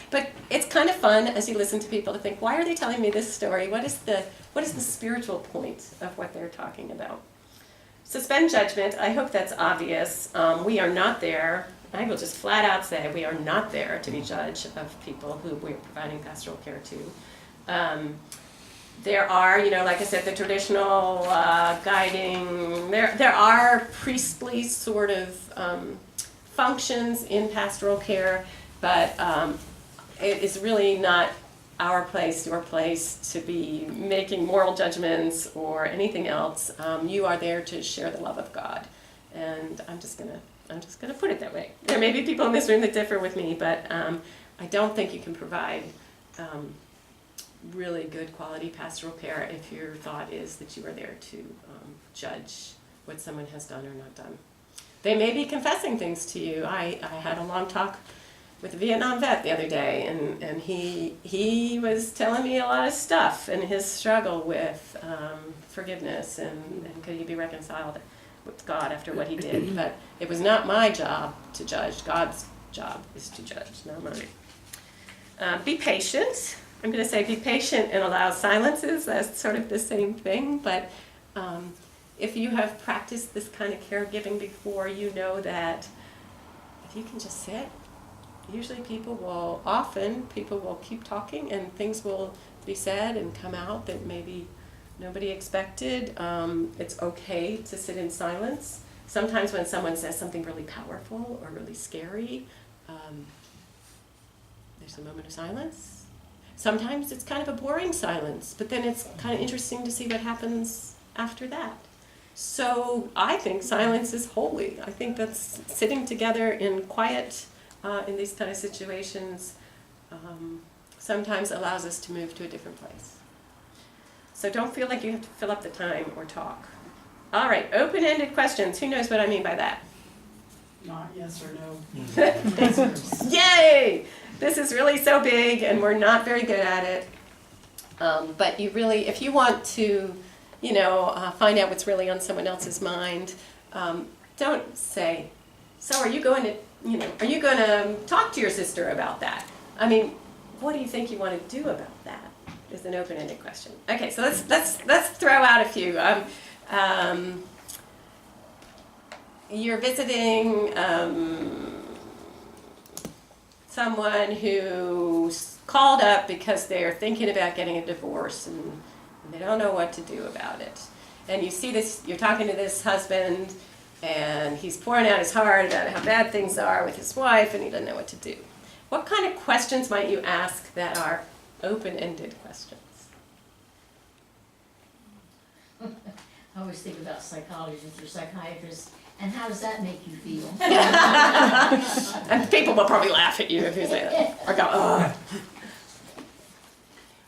it's kind of fun as you listen to people to think, why are they telling me this story? What is the spiritual point of what they're talking about? Suspend judgment. I hope that's obvious. We are not there. I will just flat out say we are not there to be judge of people who we're providing pastoral care to. There are, like I said, the traditional guiding. There are priestly sort of functions in pastoral care, but it is really not our place, your place, to be making moral judgments or anything else. You are there to share the love of God, and I'm just gonna put it that way. There may be people in this room that differ with me, but I don't think you can provide really good quality pastoral care if your thought is that you are there to judge what someone has done or not done. They may be confessing things to you. I had a long talk with a Vietnam vet the other day, and he was telling me a lot of stuff and his struggle with forgiveness and could he be reconciled with God after what he did. But it was not my job to judge. God's job is to judge, not mine. Be patient. I'm going to say be patient and allow silences. That's sort of the same thing, but if you have practiced this kind of caregiving before, you know that if you can just sit, usually people will keep talking and things will be said and come out that maybe nobody expected. It's okay to sit in silence. Sometimes when someone says something really powerful or really scary, there's a moment of silence. Sometimes it's kind of a boring silence, but then it's kind of interesting to see what happens after that. So I think silence is holy. I think that's sitting together in quiet in these kind of situations sometimes allows us to move to a different place. So don't feel like you have to fill up the time or talk. All right, open-ended questions. Who knows what I mean by that? Not yes or no. Yay! This is really so big and we're not very good at it. But you really, if you want to, find out what's really on someone else's mind, don't say, so are you going to talk to your sister about that? I mean, what do you think you want to do about that? Is an open-ended question. Okay, so let's throw out a few. You're visiting someone who's called up because they're thinking about getting a divorce and they don't know what to do about it. And you see this, you're talking to this husband and he's pouring out his heart about how bad things are with his wife and he doesn't know what to do. What kind of questions might you ask that are open-ended questions? I always think about psychologists or psychiatrists, and how does that make you feel? And people will probably laugh at you if you say that. Or go, ugh.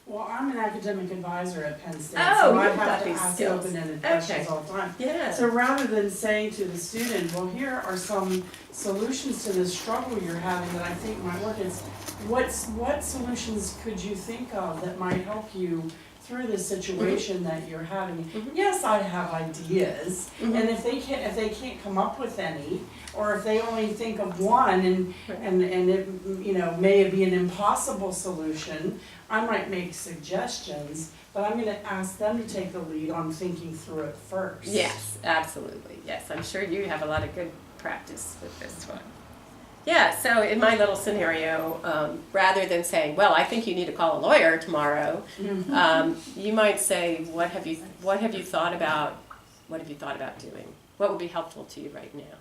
Well, I'm an academic advisor at Penn State, Oh, so I you've got have to these ask skills. open-ended Okay. questions all the time. Yeah. So rather than saying to the student, well, here are some solutions to this struggle you're having that I think might work, it's what solutions could you think of that might help you through this situation that you're having? Mhm. Yes, I have ideas, Mhm. and if they can't come up with any, or if they only think of one and it may be an impossible solution, I might make suggestions, but I'm gonna ask them to take the lead on thinking through it first. Yes, absolutely. Yes, I'm sure you have a lot of good practice with this one. Yeah, so in my little scenario, rather than saying, well, I think you need to call a lawyer tomorrow, you might say, what have you thought about doing? What would be helpful to you right now?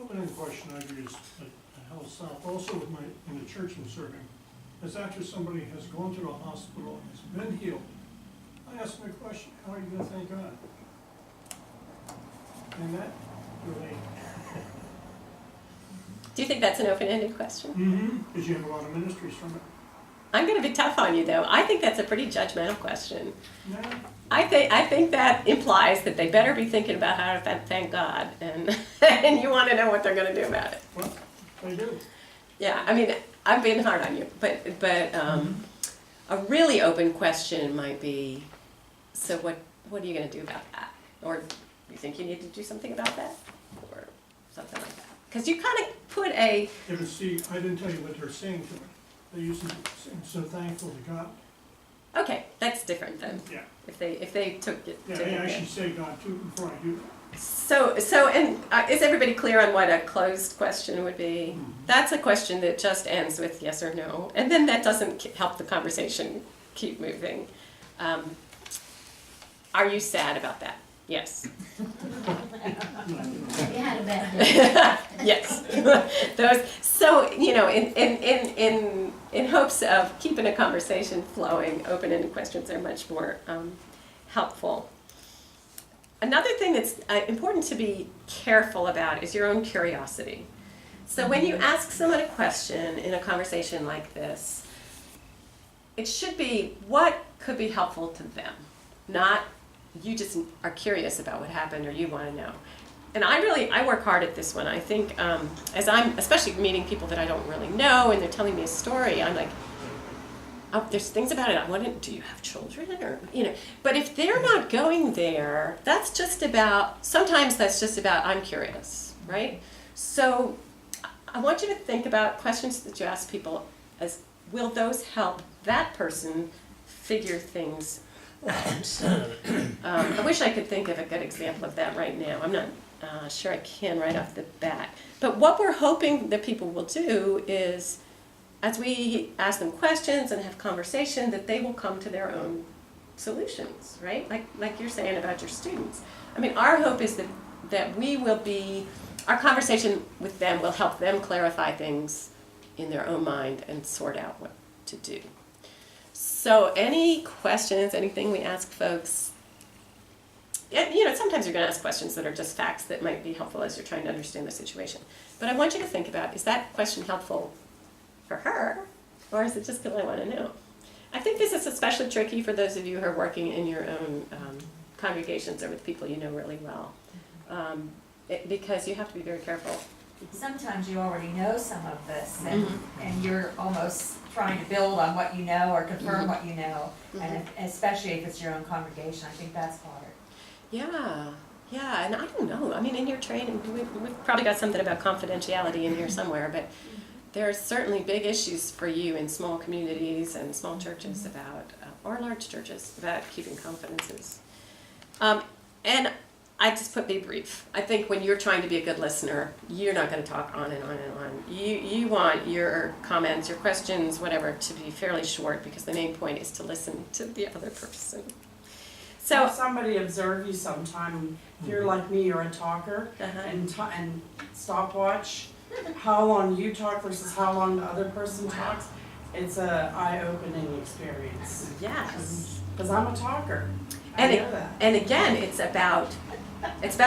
Open-ended question I use at Health South, also in the church I'm serving, is after somebody has gone to the hospital and has been healed, I ask them a question, how are you gonna thank God? And that really, Do you think that's an open-ended question? because you have a lot of ministries from it. I'm going to be tough on you, though. I think that's a pretty judgmental question. Yeah, I think that implies that they better be thinking about how to thank God, and and you want to know what they're going to do about it. well, they do. Yeah, I mean, I'm being hard on you, but a really open question might be, so what are you going to do about that? Or you think you need to do something about that, or something like that? Because you kind of put a Yeah, but see, I didn't tell you what they're saying to me. They used to sing, so thankful to God. okay, that's different then. Yeah. If they took it Yeah, to they him. actually say God too before I do that. So, and is everybody clear on what a closed question would be? That's a question that just ends with yes or no, and then that doesn't help the conversation keep moving. Are you sad about that? Yes. You had a bad day. Yes. Those. So in hopes of keeping a conversation flowing, open-ended questions are much more helpful. Another thing that's important to be careful about is your own curiosity. So when you ask someone a question in a conversation like this, it should be what could be helpful to them, not you just are curious about what happened or you want to know. And I work hard at this one. I think as I'm especially meeting people that I don't really know and they're telling me a story, I'm like, oh, there's things about it. I want to, do you have children? Or, but if they're not going there, sometimes that's just about, I'm curious, right? So I want you to think about questions that you ask people as, will those help that person figure things out? I wish I could think of a good example of that right now. I'm not sure I can right off the bat. But what we're hoping that people will do is, as we ask them questions and have conversation, that they will come to their own solutions, right? Like you're saying about your students. I mean, our hope is that we will be, our conversation with them will help them clarify things in their own mind and sort out what to do. So any questions, anything we ask folks sometimes you're going to ask questions that are just facts that might be helpful as you're trying to understand the situation. But I want you to think about, is that question helpful for her, or is it just because I want to know? I think this is especially tricky for those of you who are working in your own congregations or with people you know really well, because you have to be very careful. Sometimes you already know some of this, and you're almost trying to build on what you know or confirm what you know, and especially if it's your own congregation, I think that's hard. Yeah, and I don't know. I mean, in your training, we've probably got something about confidentiality in here somewhere, but there are certainly big issues for you in small communities and small churches about, or large churches, about keeping confidences. And I just put be brief. I think when you're trying to be a good listener, you're not going to talk on and on and on. You want your comments, your questions, whatever, to be fairly short, because the main point is to listen to the other person. So if somebody observe you sometime, if you're like me, you're a talker, and stopwatch how long you talk versus how long the other person talks, it's a eye-opening experience. Yes. Because I'm a talker. I know that. And again, it's about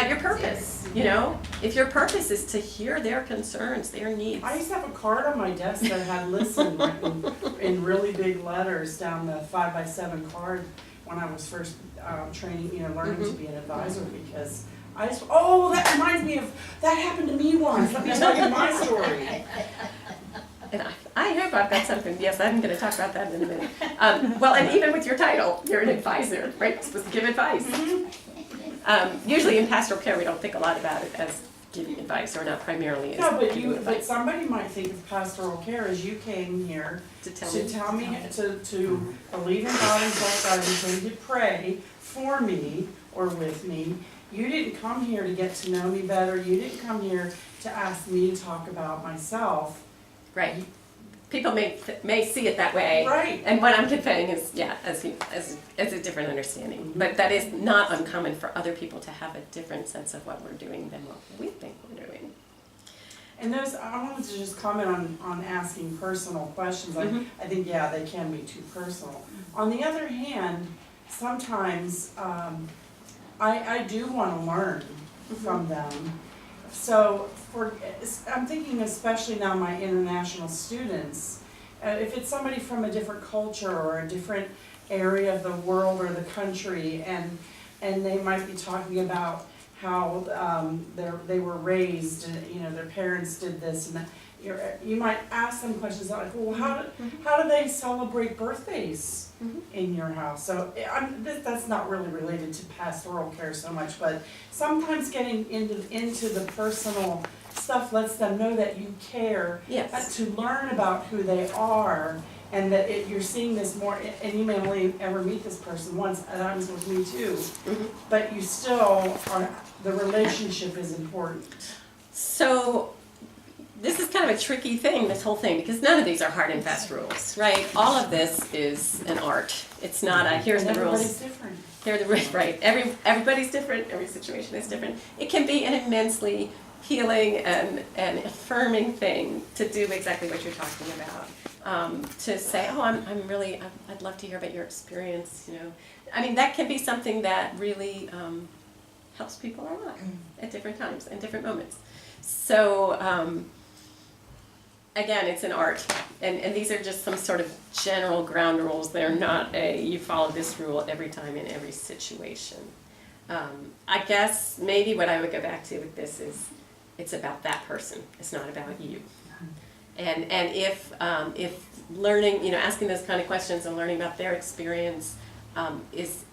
your purpose, you know? If your purpose is to hear their concerns, their needs. I used to have a card on my desk that had listen written in really big letters down the 5x7 card when I was first training, learning to be an advisor, because that reminds me of, that happened to me once, let me tell you my story. And I hope I've got something, yes, I'm going to talk about that in a minute. Well, and even with your title, you're an advisor, right? You're supposed to give advice. Usually in pastoral care, we don't think a lot about it as giving advice, or not primarily as giving advice. But somebody might think of pastoral care as you came here to tell me to believe in God and self-guidance and to pray for me or with me. You didn't come here to get to know me better. You didn't come here to ask me to talk about myself. Right. People may see it that way. Right. And what I'm conveying is, as a different understanding. But that is not uncommon for other people to have a different sense of what we're doing than what we think we're doing. And I wanted to just comment on asking personal questions. I think, they can be too personal. On the other hand, sometimes I do want to learn from them. So I'm thinking especially now my international students, if it's somebody from a different culture or a different area of the world or the country, and they might be talking about how they were raised, their parents did this, and that, you might ask them questions like, well, how do they celebrate birthdays in your house? So that's not really related to pastoral care so much, but sometimes getting into the personal stuff lets them know that you care, to learn about who they are, and that you're seeing this more, and you may only ever meet this person once, and that was with me too, but you still are, the relationship is important. So this is kind of a tricky thing, this whole thing, because none of these are hard and fast rules, right? All of this is an art. It's not a, here's the rules. Everybody's different. Here are the rules, right? Everybody's different, every situation is different. It can be an immensely healing and affirming thing to do exactly what you're talking about. To say, I'd love to hear about your experience, I mean, that can be something that really helps people a lot at different times and different moments. So, again, it's an art, and these are just some sort of general ground rules. They're not you follow this rule every time in every situation. I guess maybe what I would go back to with this is, it's about that person. It's not about you. And if learning, asking those kind of questions and learning about their experience is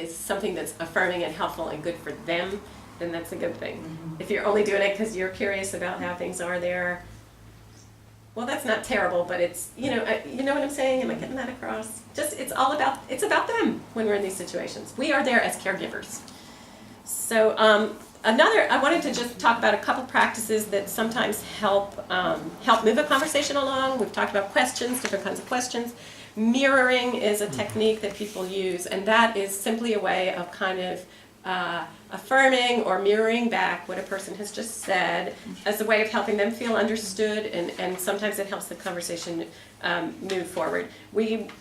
something that's affirming and helpful and good for them, then that's a good thing. If you're only doing it because you're curious about how things are there, well, that's not terrible, but it's, you know what I'm saying? Am I getting that across? It's about them when we're in these situations. We are there as caregivers. So I wanted to just talk about a couple practices that sometimes help move a conversation along. We've talked about questions, different kinds of questions. Mirroring is a technique that people use, and that is simply a way of kind of affirming or mirroring back what a person has just said as a way of helping them feel understood, and sometimes it helps the conversation move forward.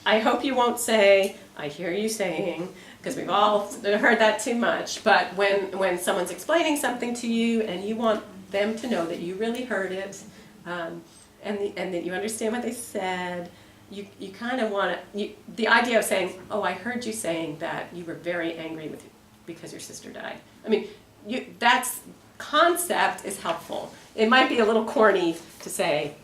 I hope you won't say, I hear you saying, because we've all heard that too much, but when someone's explaining something to you and you want them to know that you really heard it, and that you understand what they said, you kind of want to, the idea of saying, oh, I heard you saying that you were very angry because your sister died. I mean, that's concept is helpful. It might be a little corny to say,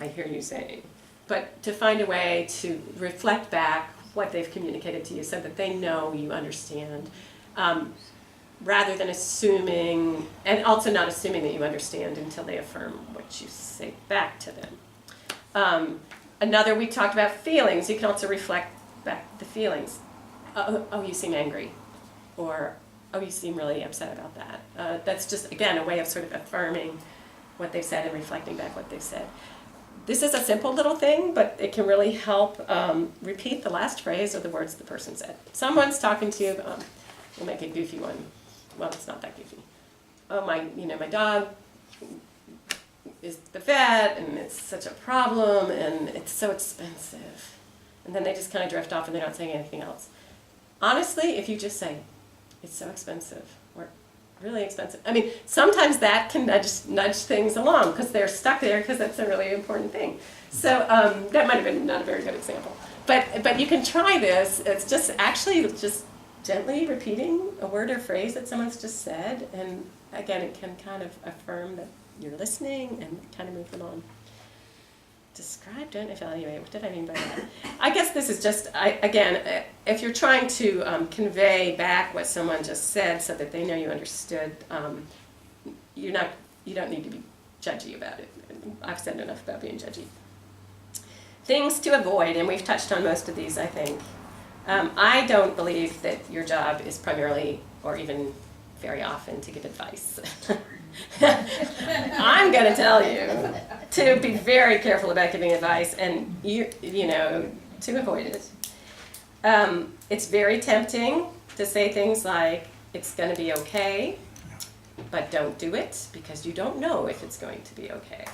I hear you saying, but to find a way to reflect back what they've communicated to you so that they know you understand, rather than assuming, and also not assuming that you understand until they affirm what you say back to them. Another, we talked about feelings. You can also reflect back the feelings. Oh, you seem angry. Or, oh, you seem really upset about that. That's just, again, a way of sort of affirming what they've said and reflecting back what they've said. This is a simple little thing, but it can really help repeat the last phrase or the words the person said. Someone's talking to you, we'll make a goofy one. Well, it's not that goofy. Oh, my dog is the vet, and it's such a problem, and it's so expensive. And then they just kind of drift off and they're not saying anything else. Honestly, if you just say, it's so expensive, or really expensive. I mean, sometimes that can nudge things along because they're stuck there because that's a really important thing. So that might have been not a very good example. But you can try this. It's just gently repeating a word or phrase that someone's just said. And again, it can kind of affirm that you're listening and kind of move them on. Describe, don't evaluate. What did I mean by that? I guess this is just, again, if you're trying to convey back what someone just said so that they know you understood, you don't need to be judgy about it. I've said enough about being judgy. Things to avoid, and we've touched on most of these, I think. I don't believe that your job is primarily, or even very often, to give advice. I'm going to tell you to be very careful about giving advice and to avoid it. It's very tempting to say things like, it's going to be okay, but don't do it because you don't know if it's going to be okay.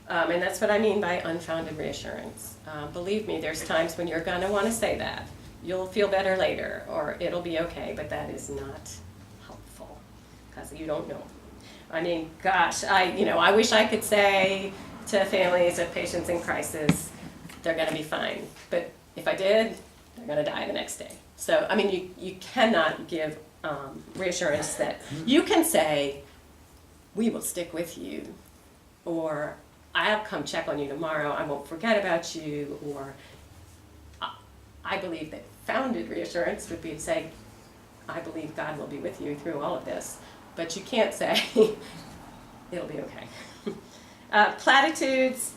And that's what I mean by unfounded reassurance. Believe me, there's times when you're going to want to say that. You'll feel better later, or it'll be okay, but that is not helpful because you don't know. I mean, gosh, I wish I could say to families of patients in crisis, they're going to be fine. But if I did, they're going to die the next day. So, I mean, you cannot give reassurance that you can say, we will stick with you, or I'll come check on you tomorrow, I won't forget about you, or I believe that founded reassurance would be to say, I believe God will be with you through all of this. But you can't say, it'll be okay. Platitudes,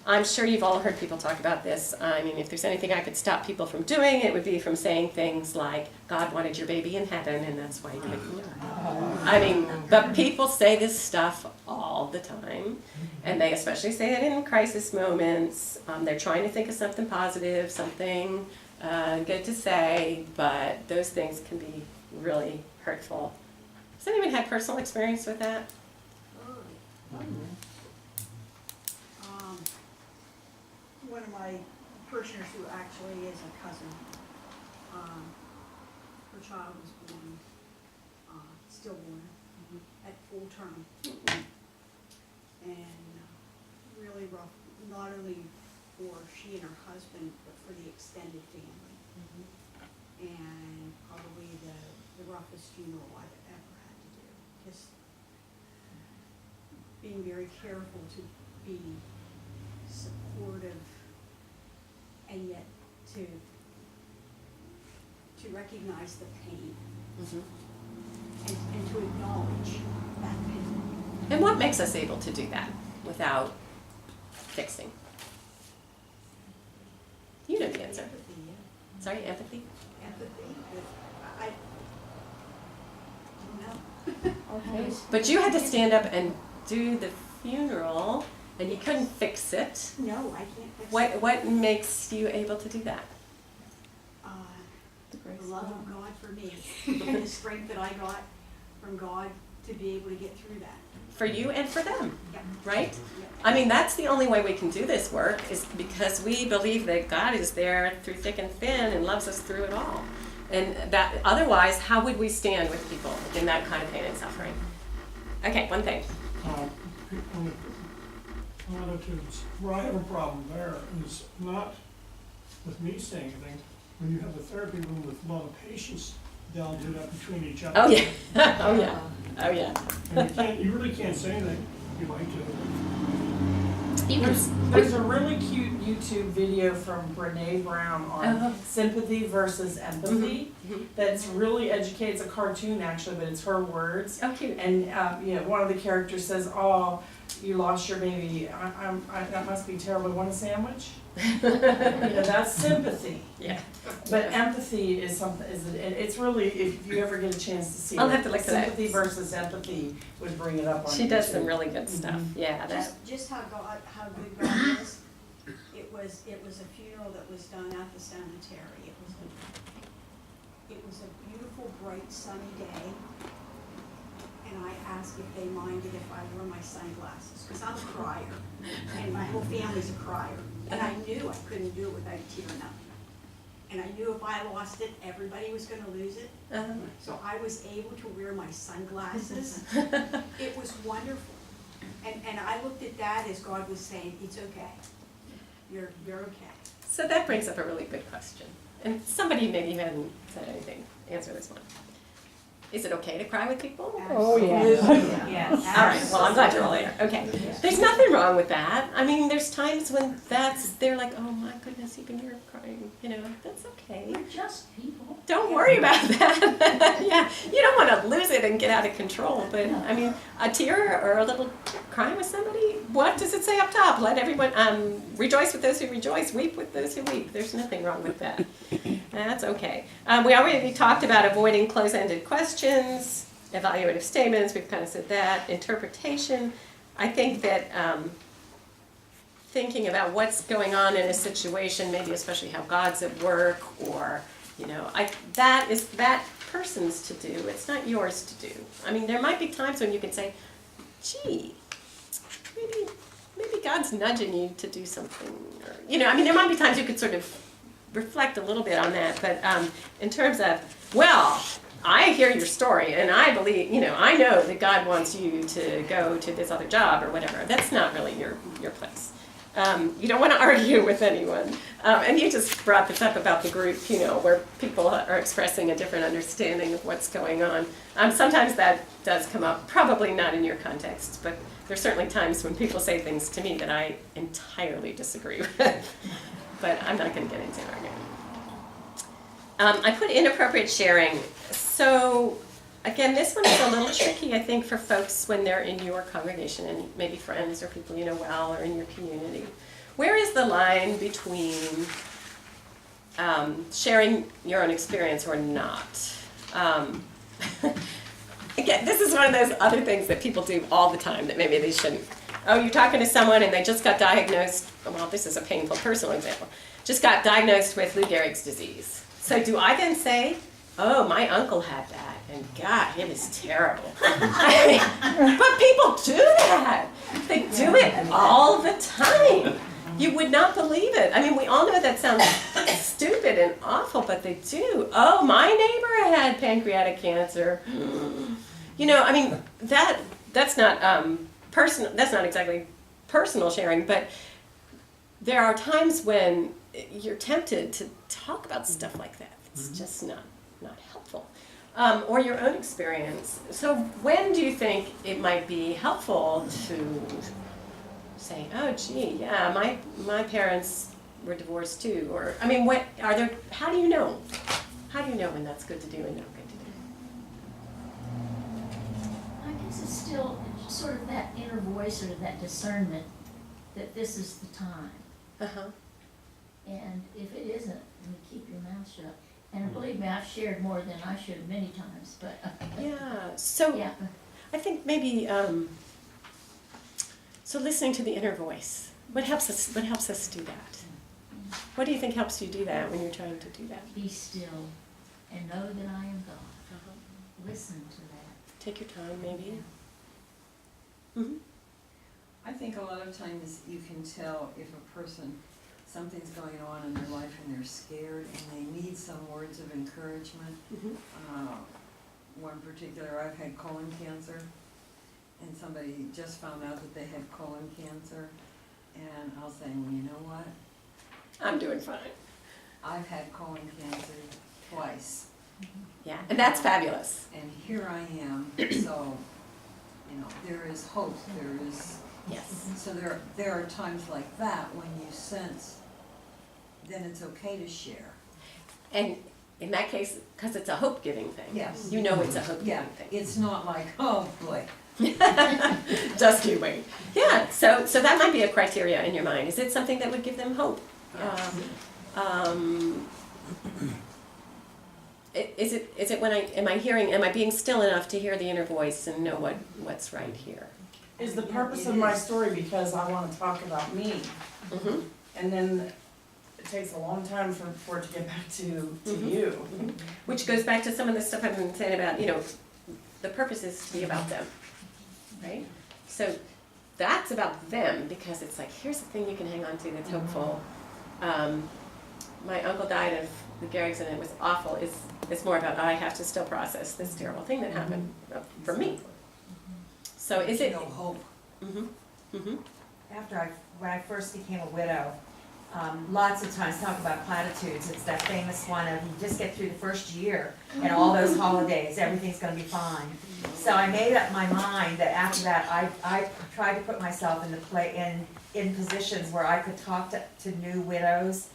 I'm sure you've all heard people talk about this. I mean, if there's anything I could stop people from doing, it would be from saying things like, God wanted your baby in heaven, and that's why you couldn't die. I mean, but people say this stuff all the time, and they especially say it in crisis moments. They're trying to think of something positive, something good to say, but those things can be really hurtful. Has anyone had personal experience with that? One of my parishioners who actually is a cousin, her child was born, stillborn, at full term. And really rough, not only for she and her husband, but for the extended family. And probably the roughest funeral I've ever had to do. Just being very careful to be supportive and yet to recognize the pain and to acknowledge that pain. And what makes us able to do that without fixing? You know the answer. Empathy, yeah. Sorry, empathy? Empathy. I don't know. Okay. But you had to stand up and do the funeral, and you couldn't fix it. No, I can't fix it. What makes you able to do that? The love of God for me and the strength that I got from God to be able to get through that. For you and for them, Yeah. right? Yeah. I mean, that's the only way we can do this work is because we believe that God is there through thick and thin and loves us through it all. And that otherwise, how would we stand with people in that kind of pain and suffering? Okay, one thing. Attitudes. Where I have a problem there is not with me saying anything. When you have a therapy room with a lot of patients, they'll do that between each other. Oh yeah, oh yeah, oh yeah. And you really can't say anything. You like to. There's a really cute YouTube video from Brene Brown on sympathy versus empathy. That's really educated. It's a cartoon actually, but it's her words. Oh, cute. And one of the characters says, "Oh, you lost your baby. That must be terrible. Want a sandwich?" That's sympathy. Yeah. But empathy is something. It's really, if you ever get a chance to see I'll it, have to look for that. sympathy versus empathy would bring it up on. She does YouTube. some really good stuff. Yeah, that. Just how good God is. It was a funeral that was done at the cemetery. It was a beautiful, bright, sunny day. And I asked if they minded if I wore my sunglasses, because I'm a crier, and my whole family's a crier. And I knew I couldn't do it without tearing up. And I knew if I lost it, everybody was gonna lose it. So I was able to wear my sunglasses. It was wonderful. And I looked at that as God was saying, it's okay. You're okay. So that brings up a really good question. And somebody maybe who hasn't said anything, answer this one. Is it okay to cry with people? Oh, yeah. Yes. All right, well, I'm glad you're all there. Okay. There's nothing wrong with that. I mean, there's times when they're like, oh my goodness, even you're crying. That's okay. We're just people. Don't worry about that. Yeah, you don't want to lose it and get out of control. But I mean, a tear or a little crying with somebody, what does it say up top? Let everyone rejoice with those who rejoice, weep with those who weep. There's nothing wrong with that. That's okay. We already talked about avoiding close-ended questions, evaluative statements. We've kind of said that. Interpretation. I think that thinking about what's going on in a situation, maybe especially how God's at work, or that is that person's to do. It's not yours to do. I mean, there might be times when you can say, "Gee, maybe God's nudging you to do something," or I mean, there might be times you could sort of reflect a little bit on that. But in terms of, well, I hear your story, and I believe, I know that God wants you to go to this other job or whatever. That's not really your place. You don't want to argue with anyone. And you just brought this up about the group, where people are expressing a different understanding of what's going on. Sometimes that does come up, probably not in your context, but there's certainly times when people say things to me that I entirely disagree with. But I'm not going to get into an argument. I put inappropriate sharing. So, again, this one is a little tricky, I think, for folks when they're in your congregation and maybe friends or people you know well or in your community. Where is the line between sharing your own experience or not? Again, this is one of those other things that people do all the time that maybe they shouldn't. Oh, you're talking to someone and they just got diagnosed, well, this is a painful personal example, just got diagnosed with Lou Gehrig's disease. So do I then say, oh, my uncle had that, and God, it was terrible. But people do that. They do it all the time. You would not believe it. I mean, we all know that sounds stupid and awful, but they do. Oh, my neighbor had pancreatic cancer. I mean, that's not personal. That's not exactly personal sharing, but there are times when you're tempted to talk about stuff like that. It's just not helpful. Or your own experience. So when do you think it might be helpful to say, oh, gee, yeah, my parents were divorced too? Or, I mean, how do you know? How do you know when that's good to do and not good to do? I guess it's still sort of that inner voice or that discernment that this is the time. Uh-huh. And if it isn't, then keep your mouth shut. And believe me, I've shared more than I should many times, but. Yeah, so yeah. I think maybe, so listening to the inner voice, what helps us do that? What do you think helps you do that when you're trying to do that? Be still and know that I am God. Listen to that. take your time, maybe. Mhm. I think a lot of times you can tell if a person, something's going on in their life and they're scared and they need some words of encouragement. Mhm. One particular, I've had colon cancer, and somebody just found out that they had colon cancer, and I'll say, well, you know what? I'm doing fine. I've had colon cancer twice, Yeah, and that's fabulous. and here I am, so, you know, there is hope, there is, Yes. so there are times like that when you sense, then it's okay to share. And in that case, because it's a hope-giving thing. Yes. You know it's a hope-giving Yeah, thing. it's not like, oh boy. Just you wait. Yeah, so that might be a criteria in your mind. Is it something that would give them hope? Is it when am I being still enough to hear the inner voice and know what's right here? Is the purpose of my story because I wanna talk about me? Mm-hmm. And then it takes a long time for it to get back to Mhm. you. Mhm. Which goes back to some of the stuff I've been saying about, the purpose is to be about them, right? So that's about them because it's like, here's the thing you can hang on to that's hopeful. My uncle died of the Gehrig's and it was awful. It's more about I have to still process this terrible thing that happened for me. So is it? No hope. Mhm. Mhm. When I first became a widow, lots of times talk about platitudes. It's that famous one of you just get through the first year and all those holidays, everything's gonna be fine. So I made up my mind that after that, I tried to put myself in positions where I could talk to new widows.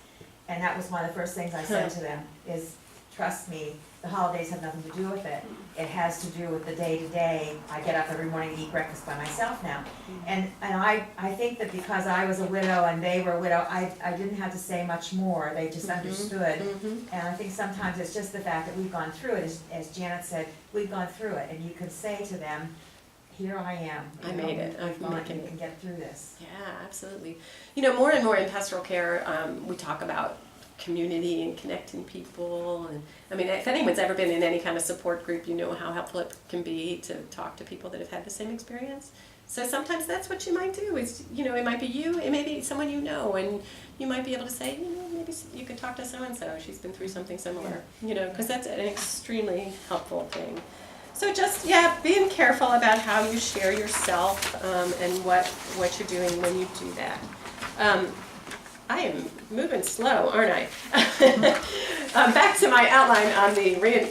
And that was one of the first things I said to them is, trust me, the holidays have nothing to do with it. It has to do with the day-to-day. I get up every morning and eat breakfast by myself now. And I think that because I was a widow and they were a widow, I didn't have to say much more. They just understood. Mhm. And I think sometimes it's just the fact that we've gone through it, as Janet said, we've gone through it. And you can say to them, here I am. I made it. You I've can get through this. Yeah, absolutely. More and more in pastoral care, we talk about community and connecting people. And I mean, if anyone's ever been in any kind of support group, you know how helpful it can be to talk to people that have had the same experience. So sometimes that's what you might do is, it might be you, it may be someone you know, and you might be able to say, maybe you could talk to so-and-so, she's been through something similar, because that's an extremely helpful thing. So just, being careful about how you share yourself and what you're doing when you do that. I am moving slow, aren't I? Back to my outline on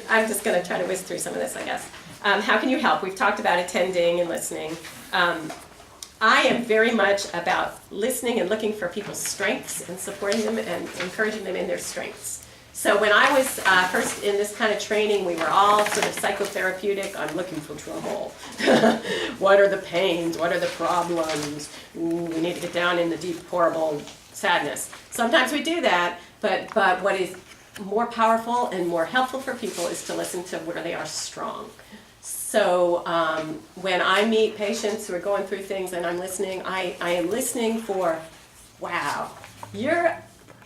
I'm just going to try to whiz through some of this, I guess. How can you help? We've talked about attending and listening. I am very much about listening and looking for people's strengths and supporting them and encouraging them in their strengths. So when I was first in this kind of training, we were all sort of psychotherapeutic on looking for trouble. What are the pains? What are the problems? We need to get down in the deep, horrible sadness. Sometimes we do that, but what is more powerful and more helpful for people is to listen to where they are strong. So when I meet patients who are going through things and I'm listening, I am listening for, wow, you're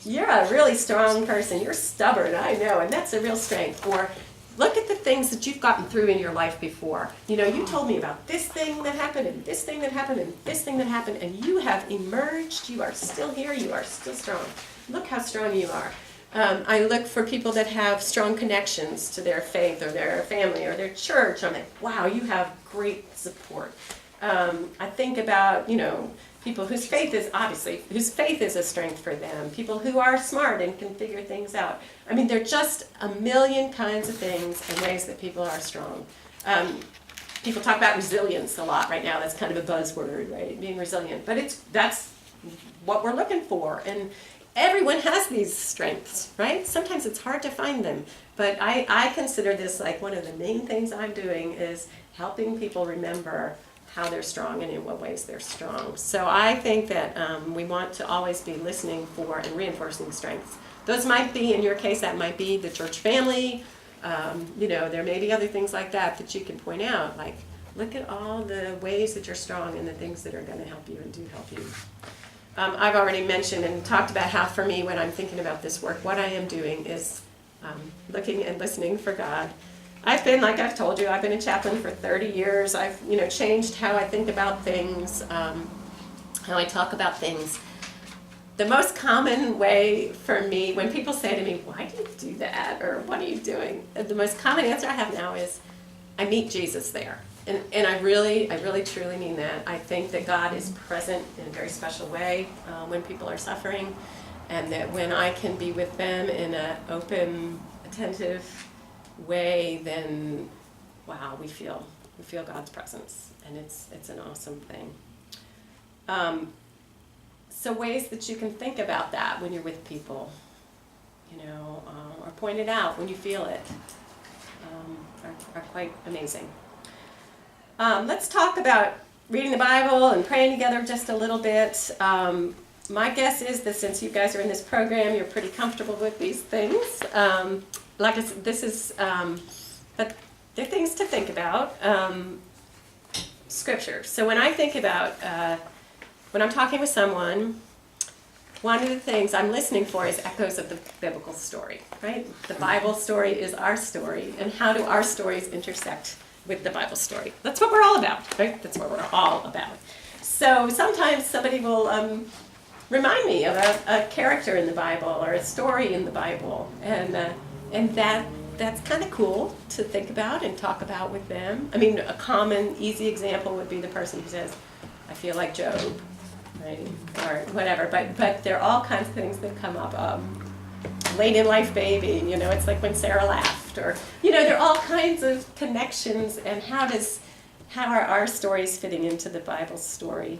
a really strong person, you're stubborn, I know, and that's a real strength. Or look at the things that you've gotten through in your life before. You told me about this thing that happened, and this thing that happened, and this thing that happened, and you have emerged, you are still here, you are still strong. Look how strong you are. I look for people that have strong connections to their faith or their family or their church. I'm like, wow, you have great support. I think about, people whose faith is a strength for them, people who are smart and can figure things out. I mean, there are just a million kinds of things and ways that people are strong. People talk about resilience a lot right now. That's kind of a buzzword, right? Being resilient. But that's what we're looking for. And everyone has these strengths, right? Sometimes it's hard to find them. But I consider this like one of the main things I'm doing is helping people remember how they're strong and in what ways they're strong. So I think that we want to always be listening for and reinforcing strengths. Those might be, in your case, that might be the church family. There may be other things like that you can point out. Like, look at all the ways that you're strong and the things that are going to help you and do help you. I've already mentioned and talked about how for me, when I'm thinking about this work, what I am doing is looking and listening for God. I've been, like I've told you, I've been a chaplain for 30 years. I've, changed how I think about things, how I talk about things. The most common way for me, when people say to me, why do you do that? Or what are you doing? The most common answer I have now is, I meet Jesus there. And I really truly mean that. I think that God is present in a very special way when people are suffering, and that when I can be with them in an open, attentive way, then wow, we feel God's presence, and it's an awesome thing. So ways that you can think about that when you're with people, or point it out when you feel it, are quite amazing. Let's talk about reading the Bible and praying together just a little bit. My guess is that since you guys are in this program, you're pretty comfortable with these things. Like I said, but they're things to think about. Scripture. So when I think about, when I'm talking with someone, one of the things I'm listening for is echoes of the biblical story, right? The Bible story is our story, and how do our stories intersect with the Bible story? That's what we're all about, right? That's what we're all about. So sometimes somebody will remind me of a character in the Bible or a story in the Bible, and that's kind of cool to think about and talk about with them. I mean, a common, easy example would be the person who says, I feel like Job, right? Or whatever, but there are all kinds of things that come up. Late in life baby, it's like when Sarah laughed, or, there are all kinds of connections, and how are our stories fitting into the Bible story?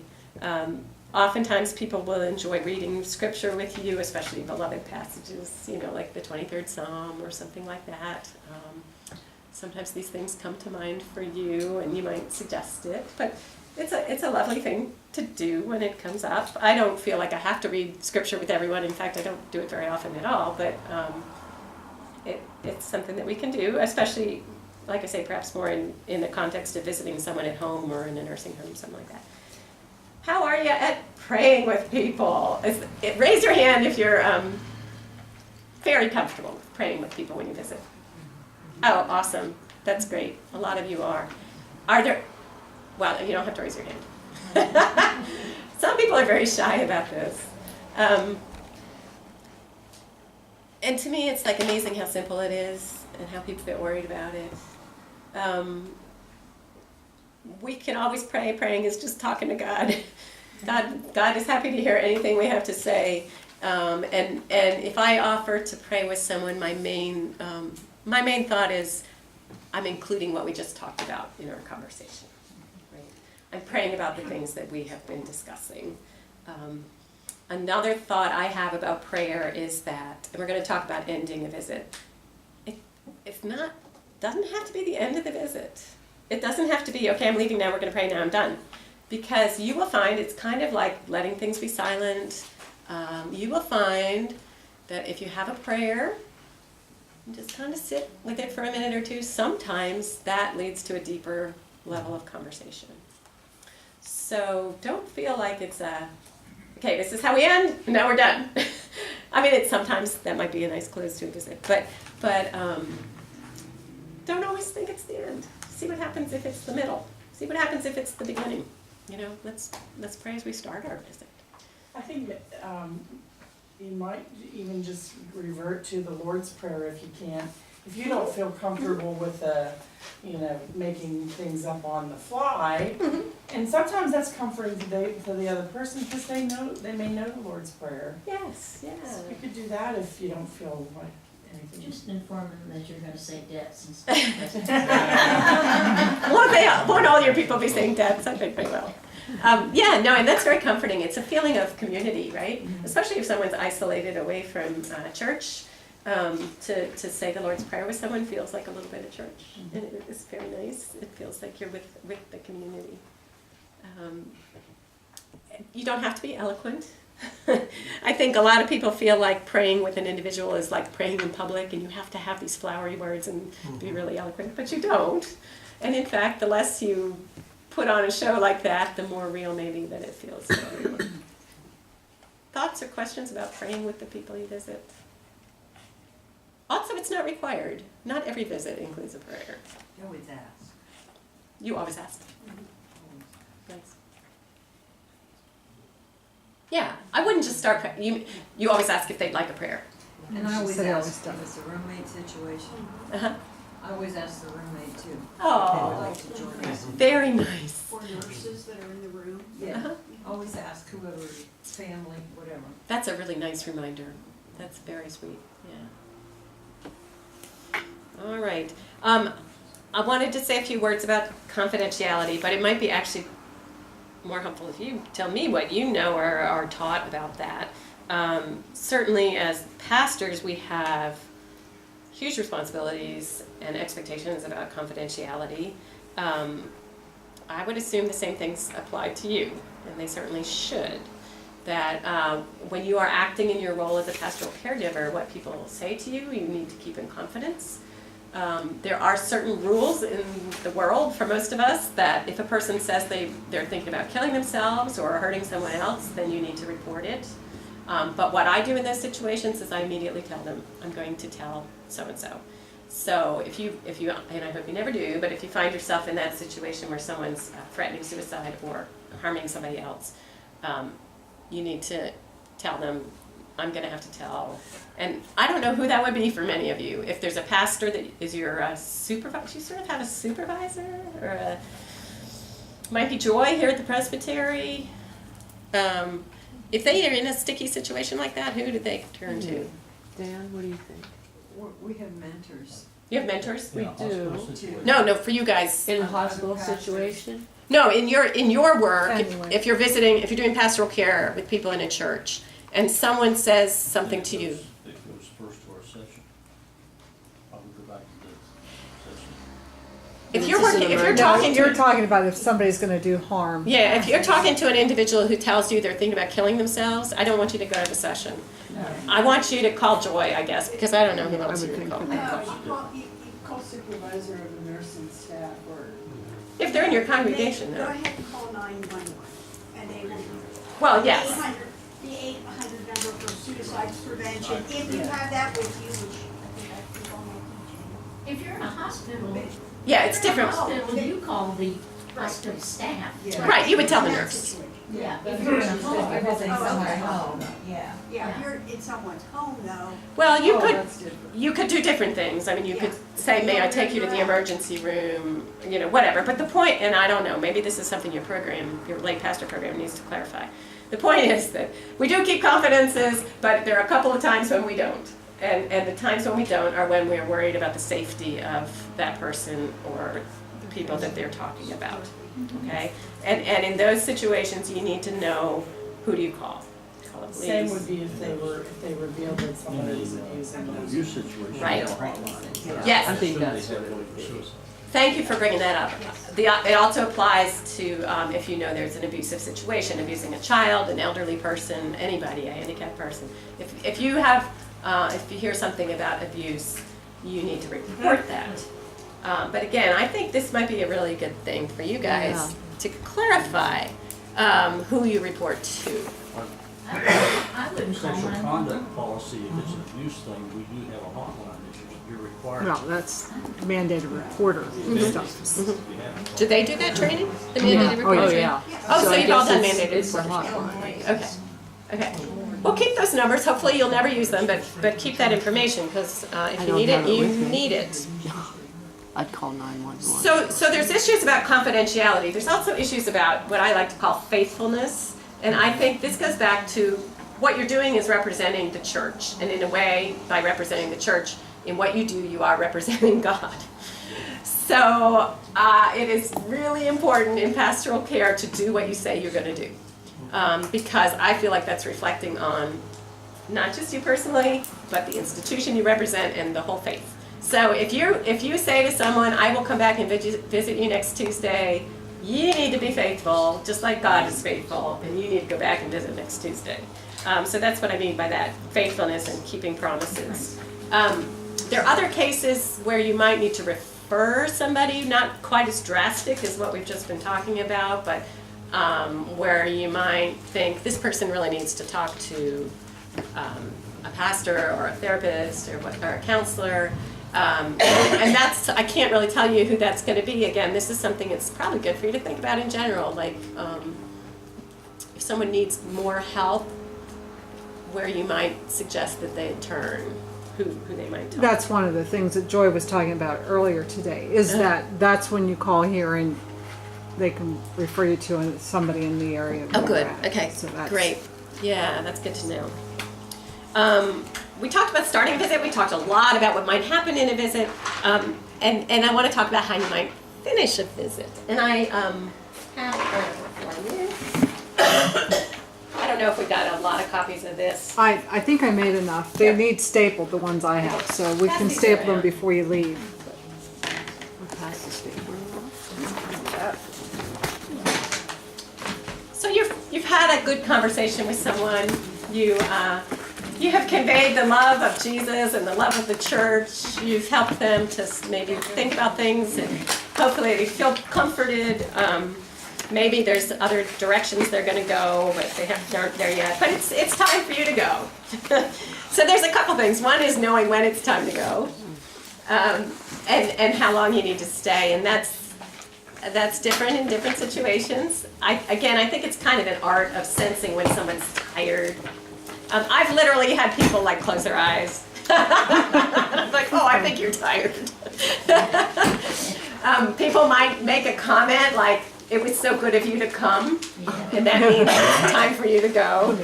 Oftentimes people will enjoy reading scripture with you, especially beloved passages, like the 23rd Psalm or something like that. Sometimes these things come to mind for you, and you might suggest it, but it's a lovely thing to do when it comes up. I don't feel like I have to read scripture with everyone. In fact, I don't do it very often at all, but it's something that we can do, especially, like I say, perhaps more in the context of visiting someone at home or in a nursing home, something like that. How are you at praying with people? Raise your hand if you're very comfortable with praying with people when you visit. Oh, awesome. That's great. A lot of you are. Well, you don't have to raise your hand. Some people are very shy about this. And to me, it's like amazing how simple it is and how people get worried about it. We can always pray. Praying is just talking to God. God is happy to hear anything we have to say. And if I offer to pray with someone, my main thought is I'm including what we just talked about in our conversation. Right? I'm praying about the things that we have been discussing. Another thought I have about prayer is that, and we're going to talk about ending a visit. Doesn't have to be the end of the visit. It doesn't have to be, okay, I'm leaving now, we're going to pray now, I'm done. Because you will find it's kind of like letting things be silent. You will find that if you have a prayer, you just kind of sit with it for a minute or two. Sometimes that leads to a deeper level of conversation. So don't feel like it's okay, this is how we end, and now we're done. I mean, sometimes that might be a nice close to a visit, but don't always think it's the end. See what happens if it's the middle. See what happens if it's the beginning. Let's pray as we start our visit. I think you might even just revert to the Lord's Prayer if you can. If you don't feel comfortable with making things up on the fly, and sometimes that's comforting to the other person because they may know the Lord's Prayer. Yes, yeah. So you could do that if you don't feel like anything. Just inform them that you're gonna say debts and stuff. Won't all your people be saying debts? I think they will. And that's very comforting. It's a feeling of community, right? Mm-hmm. Especially if someone's isolated away from church. To say the Lord's Prayer with someone feels like a little bit of church. Mm-hmm. And it is very nice. It feels like you're with the community. You don't have to be eloquent. I think a lot of people feel like praying with an individual is like praying in public, and you have to have these flowery words and be really eloquent, but you don't. And in fact, the less you put on a show like that, the more real maybe that it feels. Thoughts or questions about praying with the people you visit? Lots of it's not required. Not every visit includes a prayer. You always ask. You always ask. Nice. Yeah, I wouldn't just start, you always ask if they'd like a prayer. And I always said I ask always if it's a roommate situation. Uh-huh. I always ask the roommate too. If they would Oh, like to join us. very nice. Or nurses that are in the room. Yeah, Uh-huh. always ask whoever, family, whatever. That's a really nice reminder. That's very sweet, yeah. All right. I wanted to say a few words about confidentiality, but it might be actually more helpful if you tell me what you know or are taught about that. Certainly as pastors, we have huge responsibilities and expectations about confidentiality. I would assume the same things apply to you, and they certainly should. That when you are acting in your role as a pastoral caregiver, what people say to you, you need to keep in confidence. There are certain rules in the world for most of us that if a person says they're thinking about killing themselves or hurting someone else, then you need to report it. But what I do in those situations is I immediately tell them, I'm going to tell so-and-so. So if you, and I hope you never do, but if you find yourself in that situation where someone's threatening suicide or harming somebody else, you need to tell them, I'm going to have to tell. And I don't know who that would be for many of you. If there's a pastor that is your supervisor, you sort of have a supervisor, or might be Joy here at the presbytery. If they are in a sticky situation like that, who do they turn to? Dan, what do you think? We have mentors. You have mentors? We do. No, for you guys. In a hospital situation? No, in your work, Anyway. if you're visiting, if you're doing pastoral care with people in a church, and someone says something to you. It goes first to our session. I would go back to the session. If you're talking You're to, talking about if somebody's gonna do harm. yeah, if you're talking to an individual who tells you they're thinking about killing themselves, I don't want you to go to the session. I want you to call Joy, I guess, because I don't know who else you would call. You call supervisor of the nursing staff or. If they're in your congregation, Go though. ahead and call 911, and they will. Well, yes. The 800 number for suicide prevention, if you have that with you, which I think I think on my teaching. If you're in a hospital, Yeah, it's if you're in a different. hospital, you call the hospital staff. Right, you would tell the nurse. Yeah, If you're in a home. If you're visiting Oh, someone at okay. home, yeah. Yeah, if you're in someone's home though, Well, That's different. you could do different things. I mean, you could say, may I take you to the emergency room, whatever. But the point, and I don't know, maybe this is something your lay pastor program needs to clarify. The point is that we do keep confidences, but there are a couple of times when we don't. And the times when we don't are when we're worried about the safety of that person or the people that they're talking about, okay? And in those situations, you need to know, who do you call? Call the police. Same would be if they revealed that somebody was abusing them. Abuse situation. Right. Hotline. Yes. I think that's They what have it one would for be. suicide. Thank you for bringing that up. It also applies to if you know there's an abusive situation, abusing a child, an elderly person, anybody, a handicapped person. If you hear something about abuse, you need to report that. But again, I think this might be a really good thing for you guys to clarify who you report to. I wouldn't call Sexual 911. conduct policy, if it's an abuse thing, we do have a hotline that you're required. Well, that's mandated reporter stuff. You have- Do they do that training? The mandated Oh, report training? yeah. Oh, so I you've all guess done it's- mandated it's a report hotline. training. Okay. Well, keep those numbers. Hopefully you'll never use them, but keep that information because if I you don't need it, have it you with me. need it. I'd call 911. So there's issues about confidentiality. There's also issues about what I like to call faithfulness. And I think this goes back to what you're doing is representing the church. And in a way, by representing the church, in what you do, you are representing God. So it is really important in pastoral care to do what you say you're going to do. Because I feel like that's reflecting on not just you personally, but the institution you represent and the whole faith. So if you say to someone, I will come back and visit you next Tuesday, you need to be faithful, just like God is faithful, and you need to go back and visit next Tuesday. So that's what I mean by that, faithfulness and keeping promises. There are other cases where you might need to refer somebody, not quite as drastic as what we've just been talking about, but where you might think this person really needs to talk to a pastor or a therapist or a counselor. And that's, I can't really tell you who that's going to be. Again, this is something that's probably good for you to think about in general. Like, if someone needs more help, where you might suggest that they turn, who they might talk That's one of the things that Joy was talking about earlier today, is that that's when you call here and they can refer you to somebody in the area. Oh, good. where you're at. Okay, So that's- great. Yeah, that's good to know. We talked about starting a visit. We talked a lot about what might happen in a visit. And I want to talk about how you might finish a visit. And I have for you. I don't know if we got a lot of copies of this. I think I made enough. They need stapled, the ones I have, so we Pass can these staple them around. before you leave. I'll pass the stapler along. So you've had a good conversation with someone. You have conveyed the love of Jesus and the love of the church. You've helped them to maybe think about things, and hopefully they feel comforted. Maybe there's other directions they're going to go, but they aren't there yet. But it's time for you to go. So there's a couple things. One is knowing when it's time to go, and how long you need to stay, and that's different in different situations. I think it's kind of an art of sensing when someone's tired. I've literally had people like close their eyes. Like, oh, I think you're tired. People might make a comment like, it was so good of you to come, and that means it's time for you to go.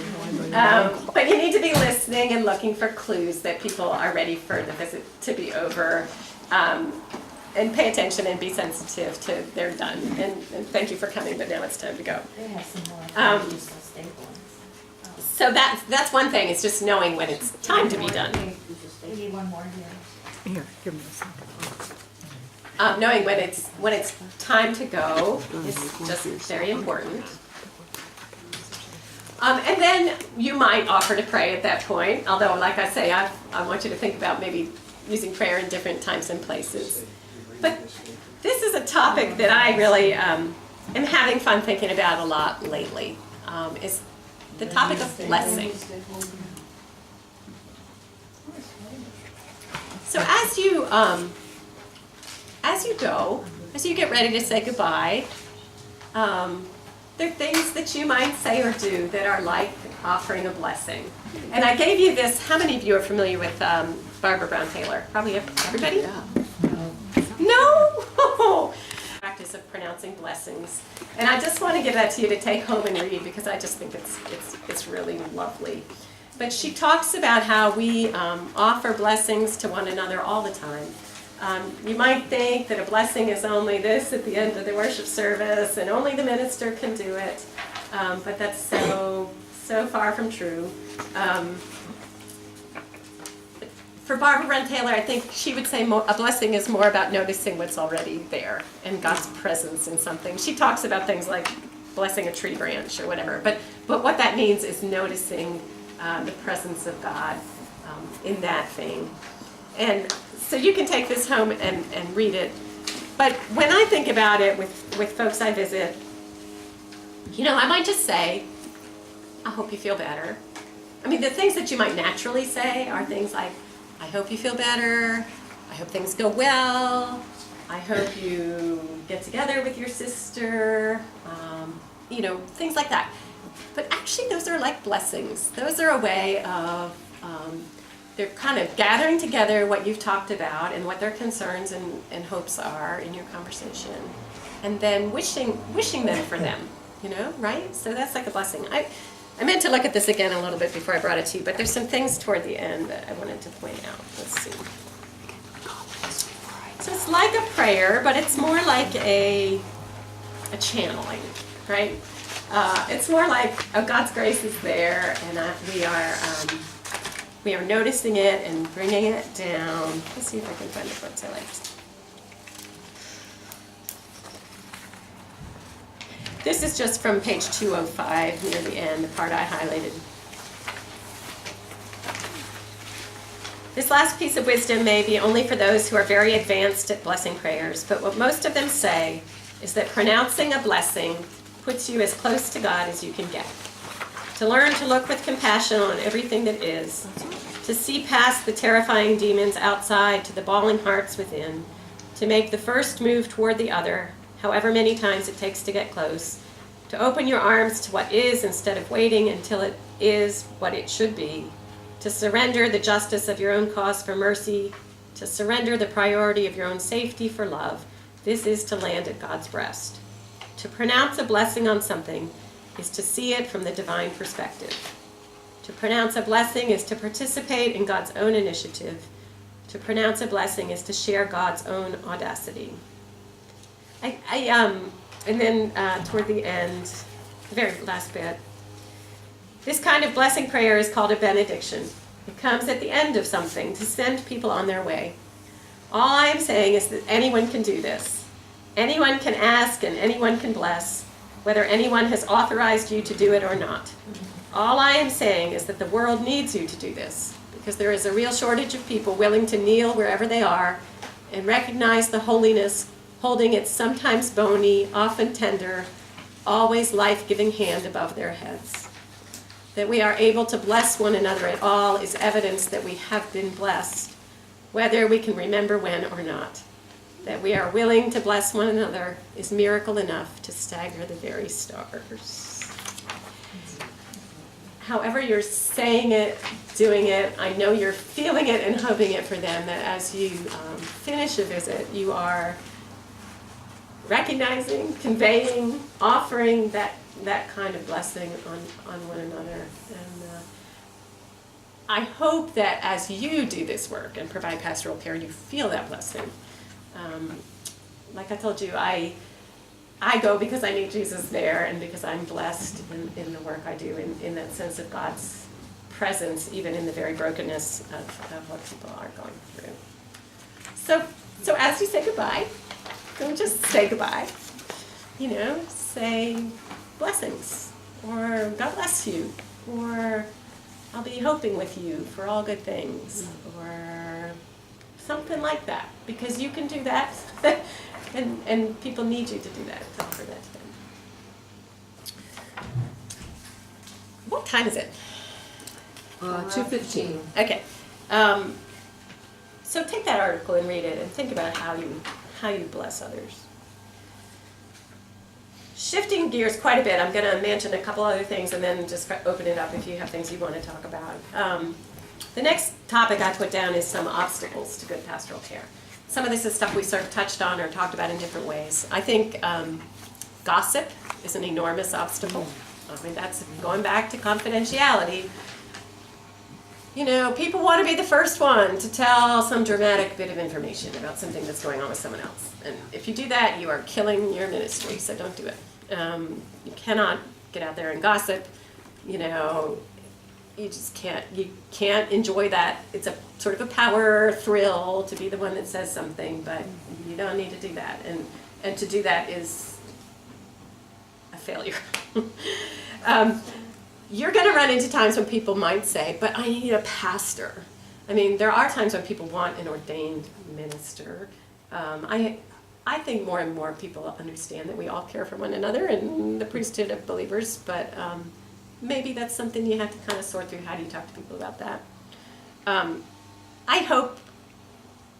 But you need to be listening and looking for clues that people are ready for the visit to be over. And pay attention and be sensitive to they're done. And thank you for coming, but now it's time to go. They have some more useful staplings. So that's one thing, it's just knowing when it's time to be done. We need one more here. Here, give me a second. Knowing when it's time to go is just very important. And then you might offer to pray at that point, although like I say, I want you to think about maybe using prayer in different times and places. But this is a topic that I really am having fun thinking about a lot lately, is the topic of blessing. So as you go, as you get ready to say goodbye, there are things that you might say or do that are like offering a blessing. And I gave you this. How many of you are familiar with Barbara Brown Taylor? Probably everybody? Yeah. No! Practice of pronouncing blessings. And I just want to give that to you to take home and read because I just think it's really lovely. But she talks about how we offer blessings to one another all the time. You might think that a blessing is only this at the end of the worship service and only the minister can do it. But that's so far from true. For Barbara Brown Taylor, I think she would say a blessing is more about noticing what's already there and God's presence in something. She talks about things like blessing a tree branch or whatever, but what that means is noticing the presence of God in that thing. And so you can take this home and read it. But when I think about it with folks I visit, I might just say, I hope you feel better. I mean, the things that you might naturally say are things like, I hope you feel better. I hope things go well. I hope you get together with your sister. Things like that. But actually, those are like blessings. Those are a way of, they're kind of gathering together what you've talked about and what their concerns and hopes are in your conversation. And then wishing them for them, right? So that's like a blessing. I meant to look at this again a little bit before I brought it to you, but there's some things toward the end that I wanted to point out. Let's see. So it's like a prayer, but it's more like a channeling, right? It's more like, God's grace is there, and we are noticing it and bringing it down. Let's see if I can find the quotes I liked. This is just from page 205, near the end, the part I highlighted. This last piece of wisdom may be only for those who are very advanced at blessing prayers, but what most of them say is that pronouncing a blessing puts you as close to God as you can get. To learn to look with compassion on everything that is, to see past the terrifying demons outside to the bawling hearts within, to make the first move toward the other, however many times it takes to get close, to open your arms to what is instead of waiting until it is what it should be, to surrender the justice of your own cause for mercy, to surrender the priority of your own safety for love. This is to land at God's breast. To pronounce a blessing on something is to see it from the divine perspective. To pronounce a blessing is to participate in God's own initiative. To pronounce a blessing is to share God's own audacity. And then toward the end, the very last bit, this kind of blessing prayer is called a benediction. It comes at the end of something to send people on their way. All I am saying is that anyone can do this. Anyone can ask and anyone can bless, whether anyone has authorized you to do it or not. All I am saying is that the world needs you to do this, because there is a real shortage of people willing to kneel wherever they are and recognize the holiness holding its sometimes bony, often tender, always life-giving hand above their heads. That we are able to bless one another at all is evidence that we have been blessed, whether we can remember when or not. That we are willing to bless one another is miracle enough to stagger the very stars. However you're saying it, doing it, I know you're feeling it and hoping it for them, that as you finish a visit, you are recognizing, conveying, offering that kind of blessing on one another. And I hope that as you do this work and provide pastoral care, you feel that blessing. Like I told you, I go because I need Jesus there and because I'm blessed in the work I do, in that sense of God's presence, even in the very brokenness of what people are going through. So as you say goodbye, don't just say goodbye. Say blessings, or God bless you, or I'll be hoping with you for all good things, or something like that, because you can do that, and people need you to do that, to offer that to them. What time is it? 2:15. Okay. So take that article and read it and think about how you bless others. Shifting gears quite a bit, I'm going to mention a couple other things and then just open it up if you have things you want to talk about. The next topic I put down is some obstacles to good pastoral care. Some of this is stuff we sort of touched on or talked about in different ways. I think gossip is an enormous obstacle. I mean, that's going back to confidentiality. People want to be the first one to tell some dramatic bit of information about something that's going on with someone else. And if you do that, you are killing your ministry, so don't do it. You cannot get out there and gossip. You just can't. You can't enjoy that. It's a sort of a power thrill to be the one that says something, but you don't need to do that. And to do that is a failure. You're going to run into times when people might say, but I need a pastor. I mean, there are times when people want an ordained minister. I think more and more people understand that we all care for one another in the priesthood of believers, but maybe that's something you have to kind of sort through. How do you talk to people about that? I hope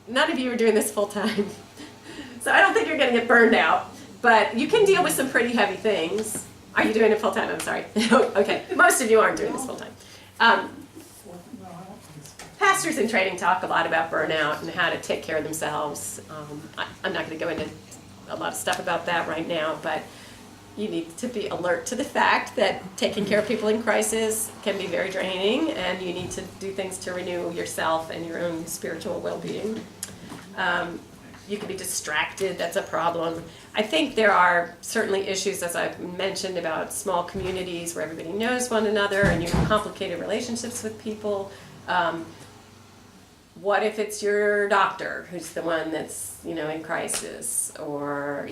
none of you are doing this full time, so I don't think you're going to get burned out, but you can deal with some pretty heavy things. Are you doing it full time? I'm sorry. Okay, most of you aren't doing this full time. Pastors in training talk a lot about burnout and how to take care of themselves. I'm not going to go into a lot of stuff about that right now, but you need to be alert to the fact that taking care of people in crisis can be very draining, and you need to do things to renew yourself and your own spiritual well-being. You can be distracted, that's a problem. I think there are certainly issues, as I've mentioned, about small communities where everybody knows one another and you have complicated relationships with people. What if it's your doctor who's the one that's, in crisis? Or,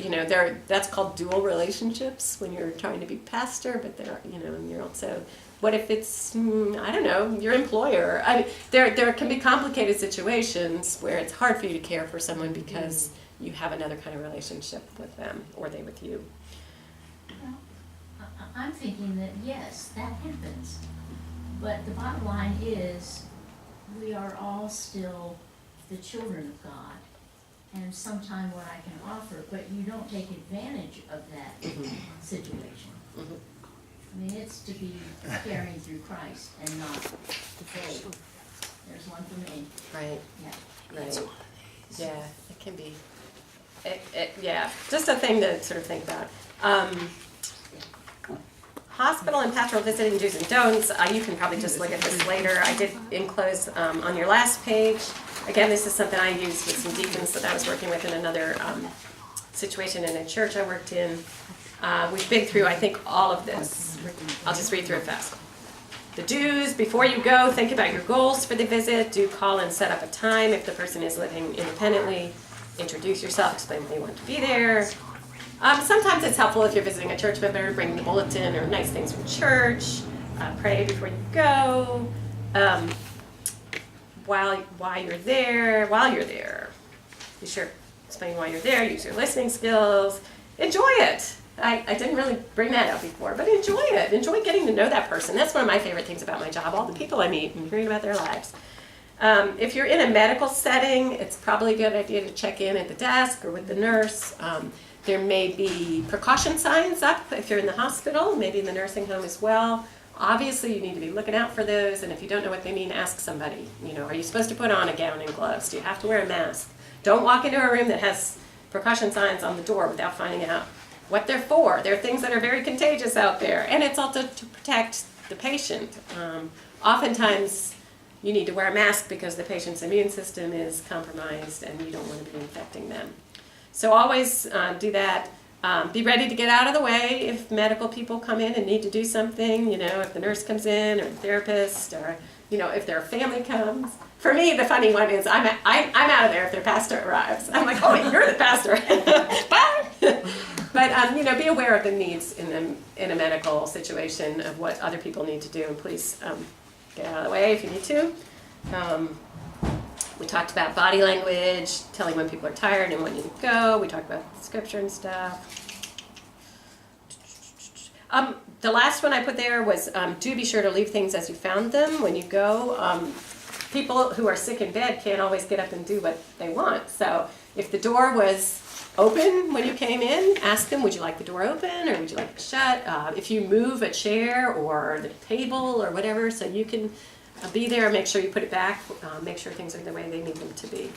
that's called dual relationships when you're trying to be pastor, but and you're also, what if it's, your employer? I mean, there can be complicated situations where it's hard for you to care for someone because you have another kind of relationship with them or they with you. Well, I'm thinking that yes, that happens. But the bottom line is we are all still the children of God, and sometime what I can offer, but you don't take advantage of that situation. I mean, it's to be caring through Christ and not to fade. There's one for me. Right, Yeah. right. Yeah, it can be, yeah, just a thing to sort of think about. Hospital and pastoral visiting do's and don'ts, you can probably just look at this later. I did enclose on your last page. Again, this is something I used with some deacons that I was working with in another situation in a church I worked in. We've been through, I think, all of this. I'll just read through it fast. The do's: before you go, think about your goals for the visit. Do call and set up a time if the person is living independently. Introduce yourself, explain why you want to be there. Sometimes it's helpful if you're visiting a church member, bring the bulletin or nice things from church. Pray before you go. While you're there, be sure to explain why you're there. Use your listening skills. Enjoy it. I didn't really bring that up before, but enjoy it. Enjoy getting to know that person. That's one of my favorite things about my job, all the people I meet and hearing about their lives. If you're in a medical setting, it's probably a good idea to check in at the desk or with the nurse. There may be precaution signs up if you're in the hospital, maybe in the nursing home as well. Obviously, you need to be looking out for those, and if you don't know what they mean, ask somebody. You know, are you supposed to put on a gown and gloves? Do you have to wear a mask? Don't walk into a room that has precaution signs on the door without finding out what they're for. There are things that are very contagious out there, and it's also to protect the patient. Oftentimes, you need to wear a mask because the patient's immune system is compromised and you don't want to be infecting them. So always do that. Be ready to get out of the way if medical people come in and need to do something, you know, if the nurse comes in or the therapist or, you know, if their family comes. For me, the funny one is I'm out of there if their pastor arrives. I'm like, oh, you're the pastor. Bye. But, you know, be aware of the needs in a medical situation of what other people need to do, and please get out of the way if you need to. We talked about body language, telling when people are tired and when you go. We talked about scripture and stuff. The last one I put there was do be sure to leave things as you found them when you go. People who are sick in bed can't always get up and do what they want. So if the door was open when you came in, ask them, would you like the door open or would you like it shut? If you move a chair or the table or whatever, so you can be there, make sure you put it back, make sure things are the way they need them to be.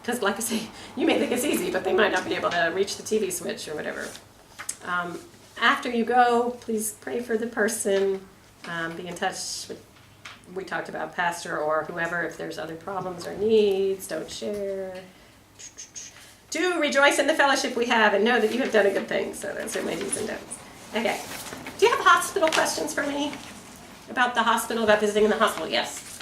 Because like I say, you may think it's easy, but they might not be able to reach the TV switch or whatever. After you go, please pray for the person, be in touch with, we talked about pastor or whoever, if there's other problems or needs, don't share. Do rejoice in the fellowship we have and know that you have done a good thing. So those are my do's and don'ts. Okay. Do you have hospital questions for me? About the hospital, about visiting in the hospital? Yes.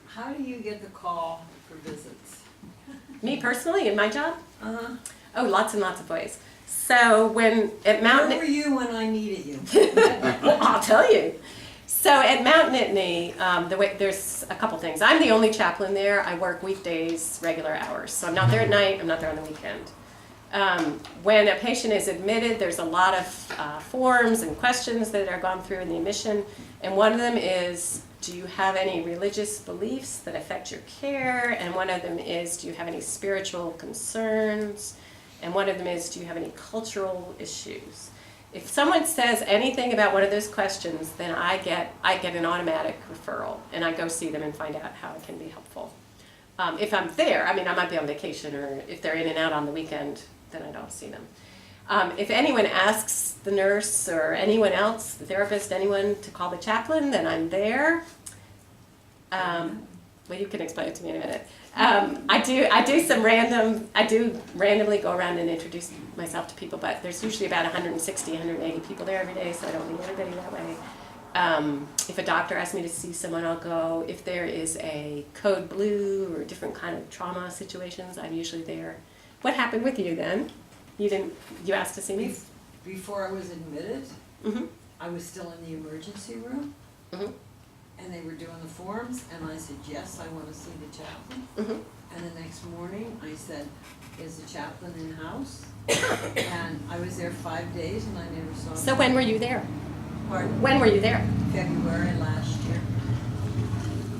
How do you get the call for visits? Me personally, in my job? Uh-huh. Oh, lots and lots of ways. So when at Mount Where were you when I needed you? Well, I'll tell you. So at Mount Nittany, there's a couple things. I'm the only chaplain there. I work weekdays, regular hours. So I'm not there at night. I'm not there on the weekend. When a patient is admitted, there's a lot of forms and questions that are gone through in the admission. And one of them is, do you have any religious beliefs that affect your care? And one of them is, do you have any spiritual concerns? And one of them is, do you have any cultural issues? If someone says anything about one of those questions, then I get an automatic referral, and I go see them and find out how it can be helpful. If I'm there, I mean, I might be on vacation, or if they're in and out on the weekend, then I don't see them. If anyone asks the nurse or anyone else, the therapist, anyone, to call the chaplain, then I'm there. Well, you can explain it to me in a minute. I do randomly go around and introduce myself to people, but there's usually about 160, 180 people there every day, so I don't meet everybody that way. If a doctor asks me to see someone, I'll go. If there is a code blue or different kind of trauma situations, I'm usually there. What happened with you then? You asked to see me? Before I was admitted, Mm-hmm. I was still in the emergency room. Mm-hmm. And they were doing the forms, and I said, yes, I want to see the chaplain. Mm-hmm. And the next morning, I said, is the chaplain in house? And I was there 5 days, and I never saw him. So when were you there? Pardon? When were you there? February last year.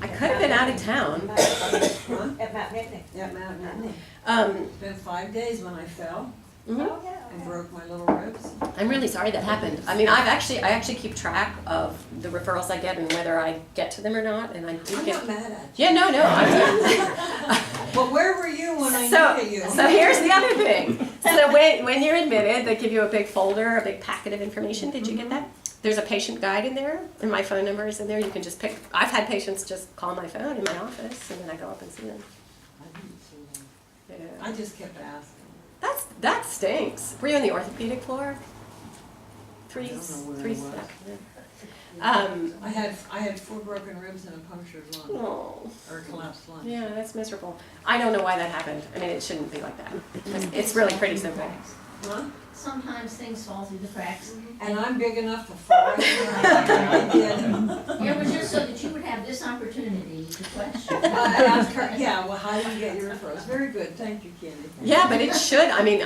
I could have been out of town. Huh? At Mount Nittany. At Mount Nittany. Um, It's been 5 days when I fell mhm. Oh, yeah. and broke my little ribs. I'm really sorry that happened. I mean, I actually keep track of the referrals I get and whether I get to them or not, and I do I'm get. not mad at you. Yeah, no, I'm But where were you when I so, needed you? so here's the other thing. So when you're admitted, they give you a big folder, a big packet of information. Did you get that? There's a patient guide in there, and my phone number is in there. You can just pick. I've had patients just call my phone in my office, and then I go up and see them. I didn't see that. Yeah. I just kept asking. That stinks. Were you on the orthopedic floor? I don't know where Three it was. step. I had 4 broken ribs and a punctured lung, Oh. or a collapsed lung. Yeah, that's miserable. I don't know why that happened. I mean, it shouldn't be like that. It's really pretty simple. Huh? Sometimes things fall through the cracks. And I'm big enough to fall right I did. It was just so that you would have this opportunity to question. I asked her, yeah, well, how do you get your referrals? Very good, thank you, Candy. Yeah, but it should. I mean,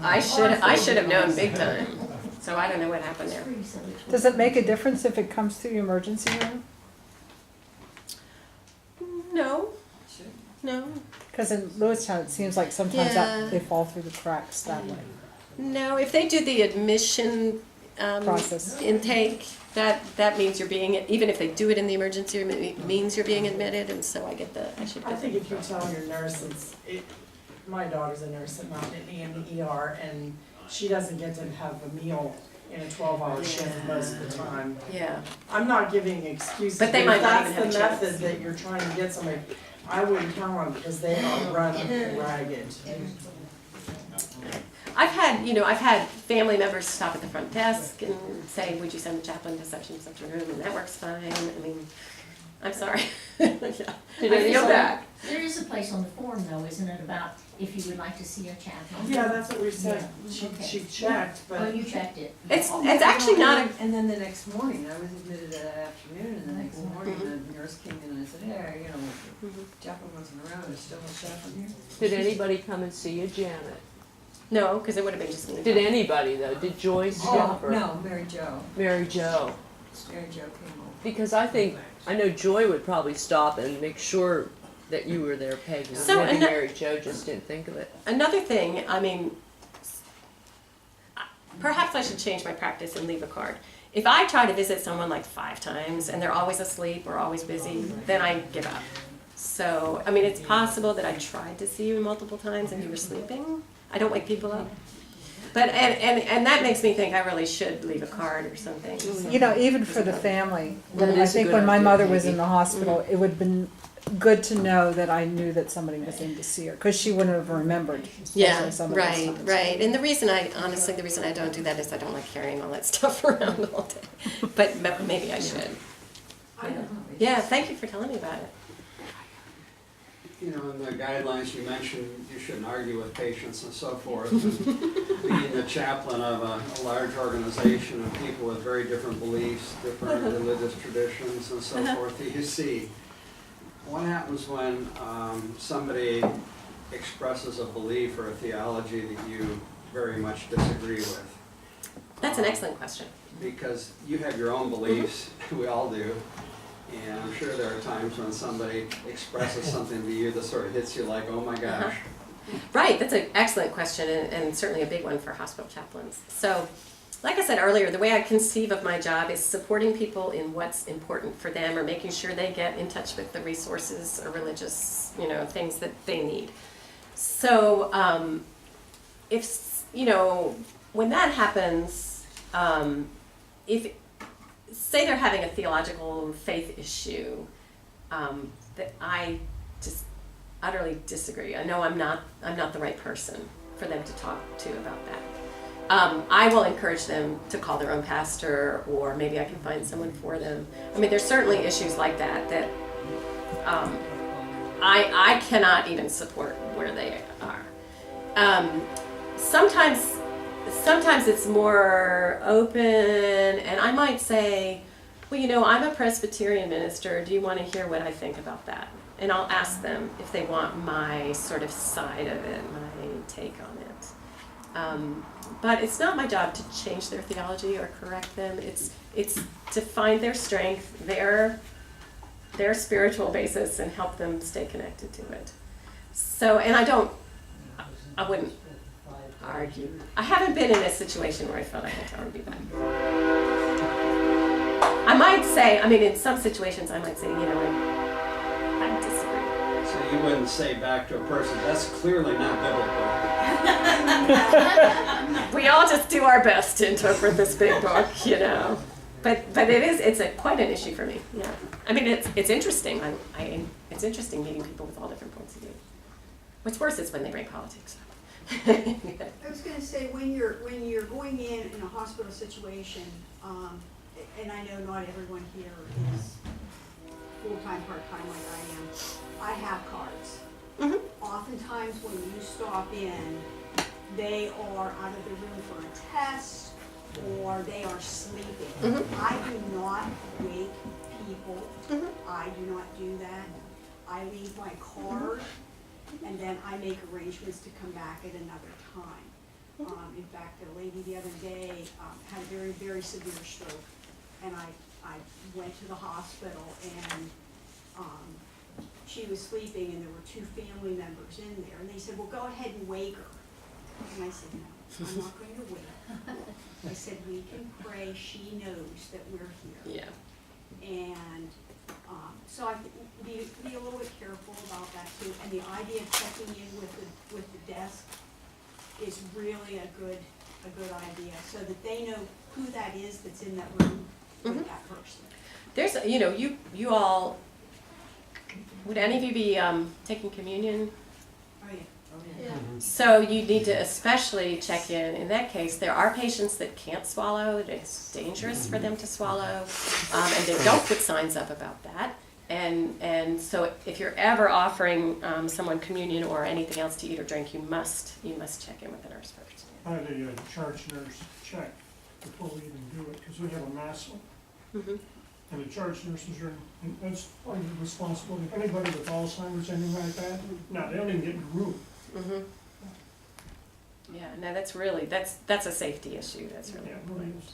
I should have known big time. So I don't know what happened there. Does it make a difference if it comes through the emergency room? No, Sure. no, Because in Lewistown, it seems like sometimes Yeah. that they fall through the cracks that way. no. If they do the admission Process. intake, that means you're being. Even if they do it in the emergency room, it means you're being admitted, and so I should I get think the. if you tell your nurse, my daughter's a nurse at Mount Nittany in the ER, and she doesn't get to have a meal in a 12-hour shift most of the time. Yeah. I'm not giving excuses, But but they if might not that's even the have a chance. method that you're trying to get somebody, I wouldn't count on it because they are running ragged. I've had family members stop at the front desk and say, would you send the chaplain to such and such a room, and that works fine. I mean, I'm sorry. Yeah. Did I any feel of bad. There is a place on the form though, isn't it, about if you would like to see a chaplain? Yeah, that's what we said. Yeah, okay. She checked, Oh, but you checked it. It's actually not a. And then the next morning, I was admitted that afternoon, and the next morning, the nurse came in and I said, hey, you know, chaplain wasn't around, is still a chaplain here? Did anybody come and see you, Janet? No, because it would have been just me. Did anybody though? Did Joyce stop Oh, or no, Mary Jo. Mary Jo? Mary Jo came over. Because I know Joy would probably stop and make sure that you were there, Peggy. So, Maybe and- Mary Jo just didn't think of it. Another thing, I mean, perhaps I should change my practice and leave a card. If I try to visit someone like 5 times and they're always asleep or always busy, then I give up. So, I mean, it's possible that I tried to see you multiple times and you were sleeping. I don't wake people up. But, and that makes me think I really should leave a card or something. You know, even for the family, That I is a think good when my idea, mother was Peggy. in the hospital, it would have been good to know that I knew that somebody was in to see her, because she wouldn't have remembered. Yeah, especially some of the right, stuff. right. And the reason I don't do that is I don't like carrying all that stuff around all day. But maybe I should. I don't know. Yeah, thank you for telling me about it. You know, in the guidelines you mentioned, you shouldn't argue with patients and so forth. And being the chaplain of a large organization of people with very different beliefs, different religious traditions and so forth, you see what happens when somebody expresses a belief or a theology that you very much disagree with. That's an excellent question. Because you have your own beliefs, we all do. And I'm sure there are times when somebody expresses something to you that sort of hits you like, oh my gosh. Right, that's an excellent question and certainly a big one for hospital chaplains. So, like I said earlier, the way I conceive of my job is supporting people in what's important for them or making sure they get in touch with the resources or religious, things that they need. So, when that happens, say they're having a theological faith issue that I just utterly disagree. I know I'm not the right person for them to talk to about that. I will encourage them to call their own pastor, or maybe I can find someone for them. I mean, there's certainly issues like that I cannot even support where they are. Sometimes it's more open, and I might say, well, I'm a Presbyterian minister. Do you want to hear what I think about that? And I'll ask them if they want my sort of side of it, my take on it. But it's not my job to change their theology or correct them. it's to find their strength, their spiritual basis, and help them stay connected to it. So, and I wouldn't argue. I haven't been in a situation where I felt I had to argue that. I might say, I mean, in some situations I might say, you know, I disagree. So you wouldn't say back to a person, that's clearly not biblical. We all just do our best to interpret this big book, you know. But it's quite an issue for me. Yeah. I mean, it's interesting. It's interesting meeting people with all different points of view. What's worse is when they bring politics up. I was gonna say, when you're going in a hospital situation, and I know not everyone here is full-time, part-time like I am, I have cards. Mm-hmm. Oftentimes when you stop in, they are out of the room for a test, or they are sleeping. Mm-hmm. I do not wake people. Mm-hmm. I do not do that. I leave my card, and then I make arrangements to come back at another time. In fact, a lady the other day had a very, very severe stroke, and I went to the hospital, and she was sleeping, and there were 2 family members in there, and they said, well, go ahead and wake her. And I said, no, I'm not going to wake her. I said, we can pray, she knows that we're here. Yeah. And so I think be a little bit careful about that too. And the idea of checking in with the desk is really a good idea, so that they know who that is that's in that room with that person. There's, you know, you all, would any of you be taking communion? Oh, yeah. So you need to especially check in that case. There are patients that can't swallow, it's dangerous for them to swallow, and they don't put signs up about that. And so if you're ever offering someone communion or anything else to eat or drink, you must check in with the nurse first. I had a charge nurse check before we even do it, because we have a mass one. Mm-hmm. And the charge nurses are, and that's part of the responsibility. If anybody with Alzheimer's, anything like that, no, they don't even get in the room. Mm-hmm. Yeah, no, that's really, that's a safety issue, that's really Yeah, it important. is.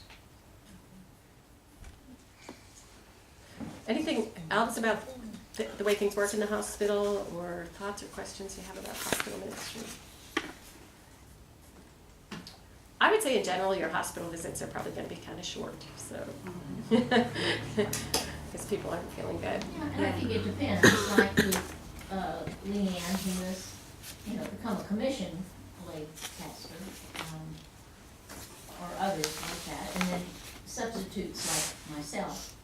Anything else about the way things work in the hospital, or thoughts or questions you have about hospital ministry? I would say in general your hospital visits are probably going to be kind of short, so because people aren't feeling good. Yeah, and I think it depends, like with Leanne, who has, you know, become a commission lay pastor, or others like that, and then substitutes like myself.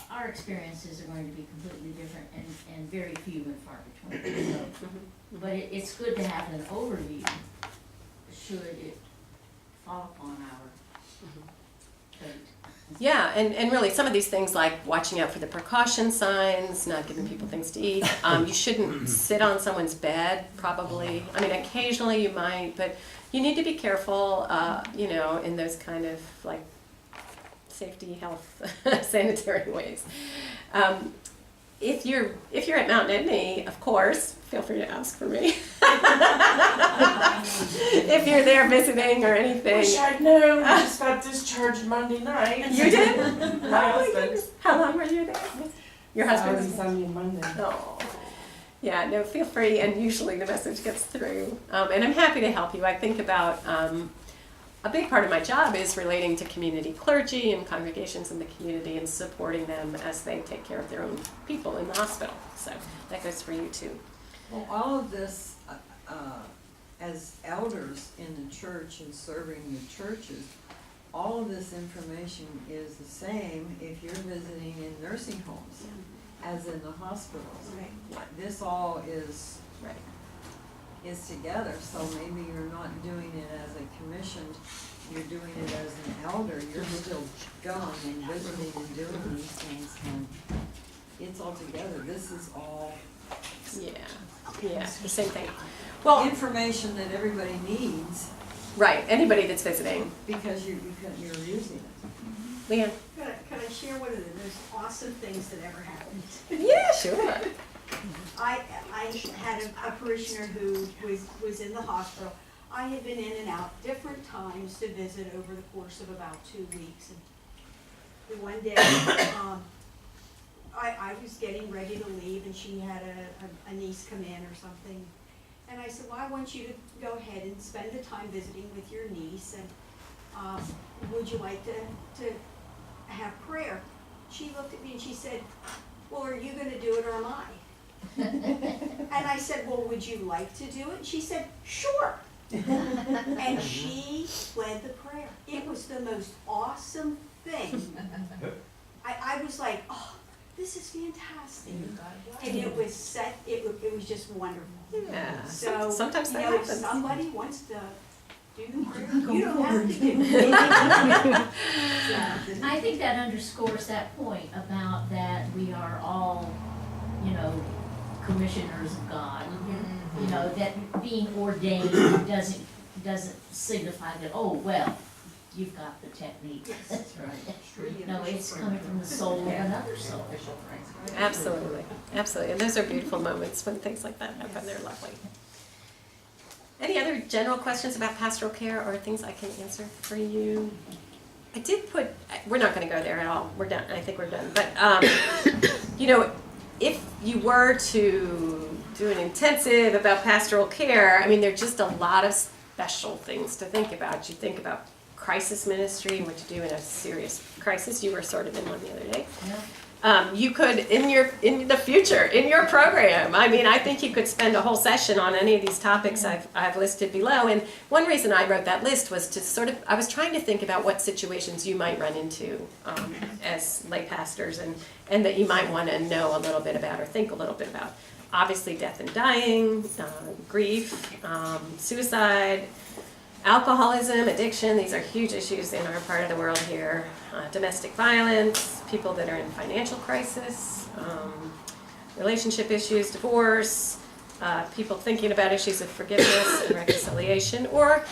Our experiences are going to be completely different and very few and far between. So, but it's good to have an overview should it fall upon our plate. Yeah, and really some of these things like watching out for the precaution signs, not giving people things to eat. You shouldn't sit on someone's bed, probably. I mean, occasionally you might, but you need to be careful, you know, in those kind of like safety, health, sanitary ways. If you're at Mount Etna, of course, feel free to ask for me. If you're there visiting or anything. Wish I'd known. I just got discharged Monday night. You did? My husband. How long were you there? Your husband? Saturday, Sunday, and Monday. Oh. Yeah, no, feel free, and usually the message gets through. And I'm happy to help you. I think about a big part of my job is relating to community clergy and congregations in the community and supporting them as they take care of their own people in the hospital. So that goes for you too. Well, all of this, as elders in the church and serving the churches, all of this information is the same if you're visiting in nursing homes as in the hospitals. Right. This all is Right. is together, so maybe you're not doing it as a commissioned, you're doing it as an elder, you're still going and visiting and doing these things, and it's all together. This is all Yeah, the same thing. Well, information that everybody needs right, anybody that's visiting. because you're using it. Leanne? Can I share one of the most awesome things that ever happened? Yeah, sure. I had a parishioner who was in the hospital. I had been in and out different times to visit over the course of about 2 weeks. the one day, I was getting ready to leave and she had a niece come in or something. And I said, well, I want you to go ahead and spend the time visiting with your niece, and would you like to have prayer? She looked at me and she said, well, are you gonna do it or am I? And I said, well, would you like to do it? She said, sure. And she led the prayer. It was the most awesome thing. I was like, oh, this is fantastic. And it was just wonderful. Yeah. So, Sometimes that you know, if happens. somebody wants to do the prayer, you don't have to do it. I think that underscores that point about that we are all, you know, commissioners of God. You know, that being ordained doesn't signify that, oh, well, you've got the technique. That's right. No, it's coming from the soul of another soul. Absolutely, absolutely. And those are beautiful moments when things like that happen. They're lovely. Any other general questions about pastoral care or things I can answer for you? I did put, we're not going to go there at all. We're done. I think we're done. But, you know, if you were to do an intensive about pastoral care, I mean, there are just a lot of special things to think about. You think about crisis ministry, what to do in a serious crisis. You were sort of in one the other day. You could, in the future, in your program, I mean, I think you could spend a whole session on any of these topics I've listed below. And one reason I wrote that list was to sort of, I was trying to think about what situations you might run into as lay pastors and that you might want to know a little bit about or think a little bit about. Obviously, death and dying, grief, suicide, alcoholism, addiction, these are huge issues in our part of the world here. Domestic violence, people that are in financial crisis, relationship issues, divorce, people thinking about issues of forgiveness and reconciliation, or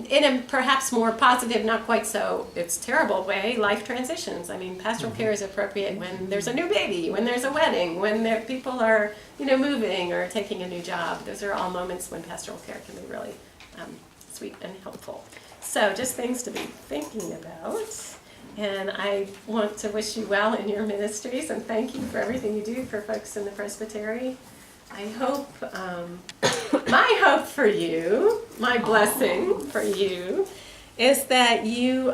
in a perhaps more positive, not quite so it's terrible way, life transitions. I mean, pastoral care is appropriate when there's a new baby, when there's a wedding, when people are, you know, moving or taking a new job. Those are all moments when pastoral care can be really sweet and helpful. So just things to be thinking about. And I want to wish you well in your ministries and thank you for everything you do for folks in the presbytery. I hope, my hope for you, my blessing for you, is that you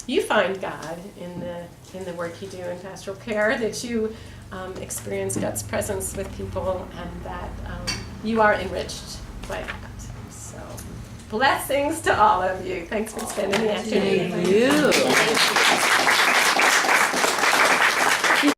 you find God in the work you do in pastoral care, that you experience God's presence with people, and that you are enriched by that. So, blessings to all of you. Thanks for spending the afternoon. Thank you.